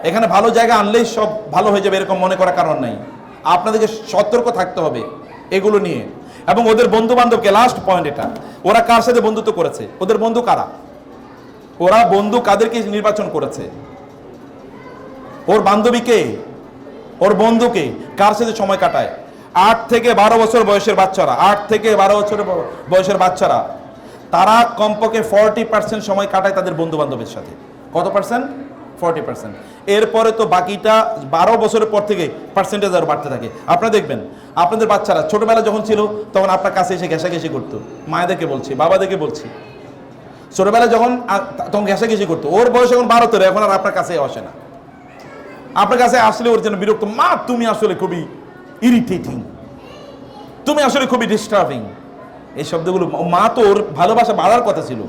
এখানে ভালো জায়গা আনলেই সব ভালো হয়ে যাবে এরকম মনে করার কারণ নাই। আপনাদেরকে সতর্ক থাকতে হবে এগুলো নিয়ে। এবং ওদের বন্ধু বান্ধবকে, লাস্ট পয়েন্ট এটা, ওরা কার সাথে বন্ধুত্ব করেছে, ওদের বন্ধু কারা, ওরা বন্ধু কাদেরকে নির্বাচন করেছে, ওর বান্ধবীকে, ওর বন্ধুকে, কার সাথে সময় কাটায়। 8 থেকে 12 বছর বয়সের বাচ্চারা, 8 থেকে 12 বছর বয়সের বাচ্চারা, তারা কমপক্ষে 40% সময় কাটায় তাদের বন্ধু বান্ধবের সাথে। কত পার্সেন্ট? 40%। এরপরে তো বাকিটা 12 বছরের পর থেকে পার্সেন্টেজ আরও বাড়তে থাকে। আপনারা দেখবেন আপনাদের বাচ্চারা ছোটবেলা যখন ছিল তখন আপনার কাছে এসে ঘেঁষাঘেঁষি করতো, মায়েদেরকে বলছি, বাবাদেরকে বলছি, ছোটবেলা যখন তখন ঘেঁষাঘেঁষি করতো। ওর বয়স এখন 12-13, এখন আর আপনার কাছে আসে না। আপনার কাছে আসলে ওর জন্য বিরক্ত, মা তুমি আসলে খুবই ইরিটেটিং, তুমি আসলে খুবই ডিস্টার্বিং, এই শব্দগুলো। মা তো ওর ভালোবাসা বাড়ার কথা ছিল।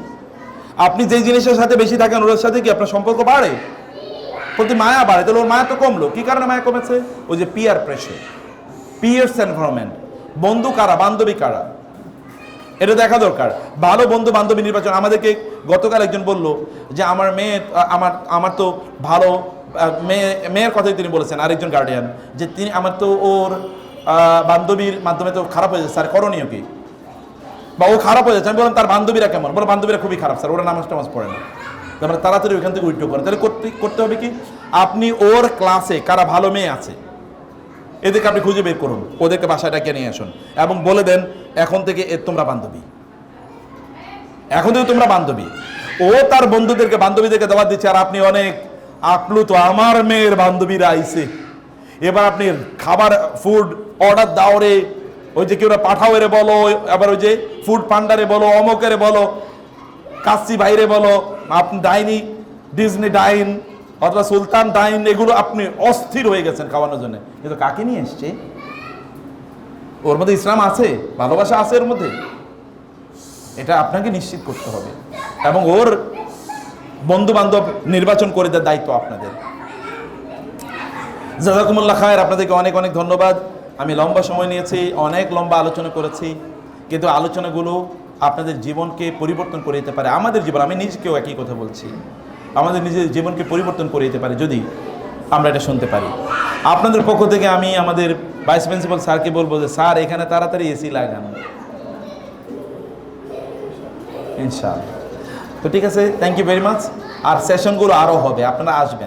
আপনি যেই জিনিসের সাথে বেশি থাকেন ওর সাথে কি আপনার সম্পর্ক বাড়ে, প্রতি মায়া বাড়ে। তাহলে ওর মায়া তো কমলো, কি কারণে মায়া কমেছে? ওই যে পিয়ার প্রেশার, পিয়ার্স এনভায়রনমেন্ট, বন্ধু কারা, বান্ধবী কারা, এটা দেখা দরকার। ভালো বন্ধু বান্ধবী নির্বাচন। আমাদেরকে গতকাল একজন বলল যে আমার মেয়ে, আমার তো ভালো মেয়ের কথাই তিনি বলেছেন, আরেকজন গার্ডিয়ান, যে তিনি আমার তো ওর বান্ধবীর মাধ্যমে তো খারাপ হয়ে যাচ্ছে স্যার, করণীয় কি? বা ও খারাপ হয়ে যাচ্ছে। আমি বললাম তার বান্ধবীরা কেমন? বলে বান্ধবীরা খুবই খারাপ স্যার, ওরা নামাজ টামাজ পড়ে না। তারপরে তাড়াতাড়ি ওইখান থেকে উইথড্র করে। তাহলে করতে হবে কি, আপনি ওর ক্লাসে কারা ভালো মেয়ে আছে এদেরকে আপনি খুঁজে বের করুন, ওদেরকে বাসায় ডেকে নিয়ে আসুন এবং বলে দেন এখন থেকে তোমরা বান্ধবী, এখন থেকে তোমরা বান্ধবী। ও তার বন্ধুদেরকে, বান্ধবীদেরকে দাওয়াত দিচ্ছে, আর আপনি অনেক আপ্লুত, আমার মেয়ের বান্ধবীরা আইছে, এবার আপনি খাবার ফুড অর্ডার দাও রে, ওই যে কেউ পাঠাও রে বলো, আবার ওই যে ফুড পান্ডারে বলো, অমকেরে বলো, কাচ্চি বাইরে বলো, আপনি ডাইনি, ডিজনি ডাইন অথবা সুলতান ডাইন, এগুলো আপনি অস্থির হয়ে গেছেন খাওয়ানোর জন্য। কিন্তু কাকে নিয়ে এসছে? ওর মধ্যে ইসলাম আছে, ভালোবাসা আছে এর মধ্যে, এটা আপনাকে নিশ্চিত করতে হবে। এবং ওর বন্ধু বান্ধব নির্বাচন করে দেওয়ার দায়িত্ব আপনাদের। জাযাকুমুল্লাহ খায়ের, আপনাদেরকে অনেক অনেক ধন্যবাদ। আমি লম্বা সময় নিয়েছি, অনেক লম্বা আলোচনা করেছি, কিন্তু আলোচনাগুলো আপনাদের জীবনকে পরিবর্তন করে দিতে পারে। আমাদের জীবন, আমি নিজেকেও একই কথা বলছি, আমাদের নিজের জীবনকে পরিবর্তন করে দিতে পারে যদি আমরা এটা শুনতে পারি। আপনাদের পক্ষ থেকে আমি আমাদের ভাইস প্রিন্সিপাল স্যারকে বলবো যে স্যার এখানে তাড়াতাড়ি এসি লাগান ইনশাআল্লাহ। তো ঠিক আছে, থ্যাংক ইউ ভেরি মাচ। আর সেশনগুলো আরও হবে, আপনারা আসবেন।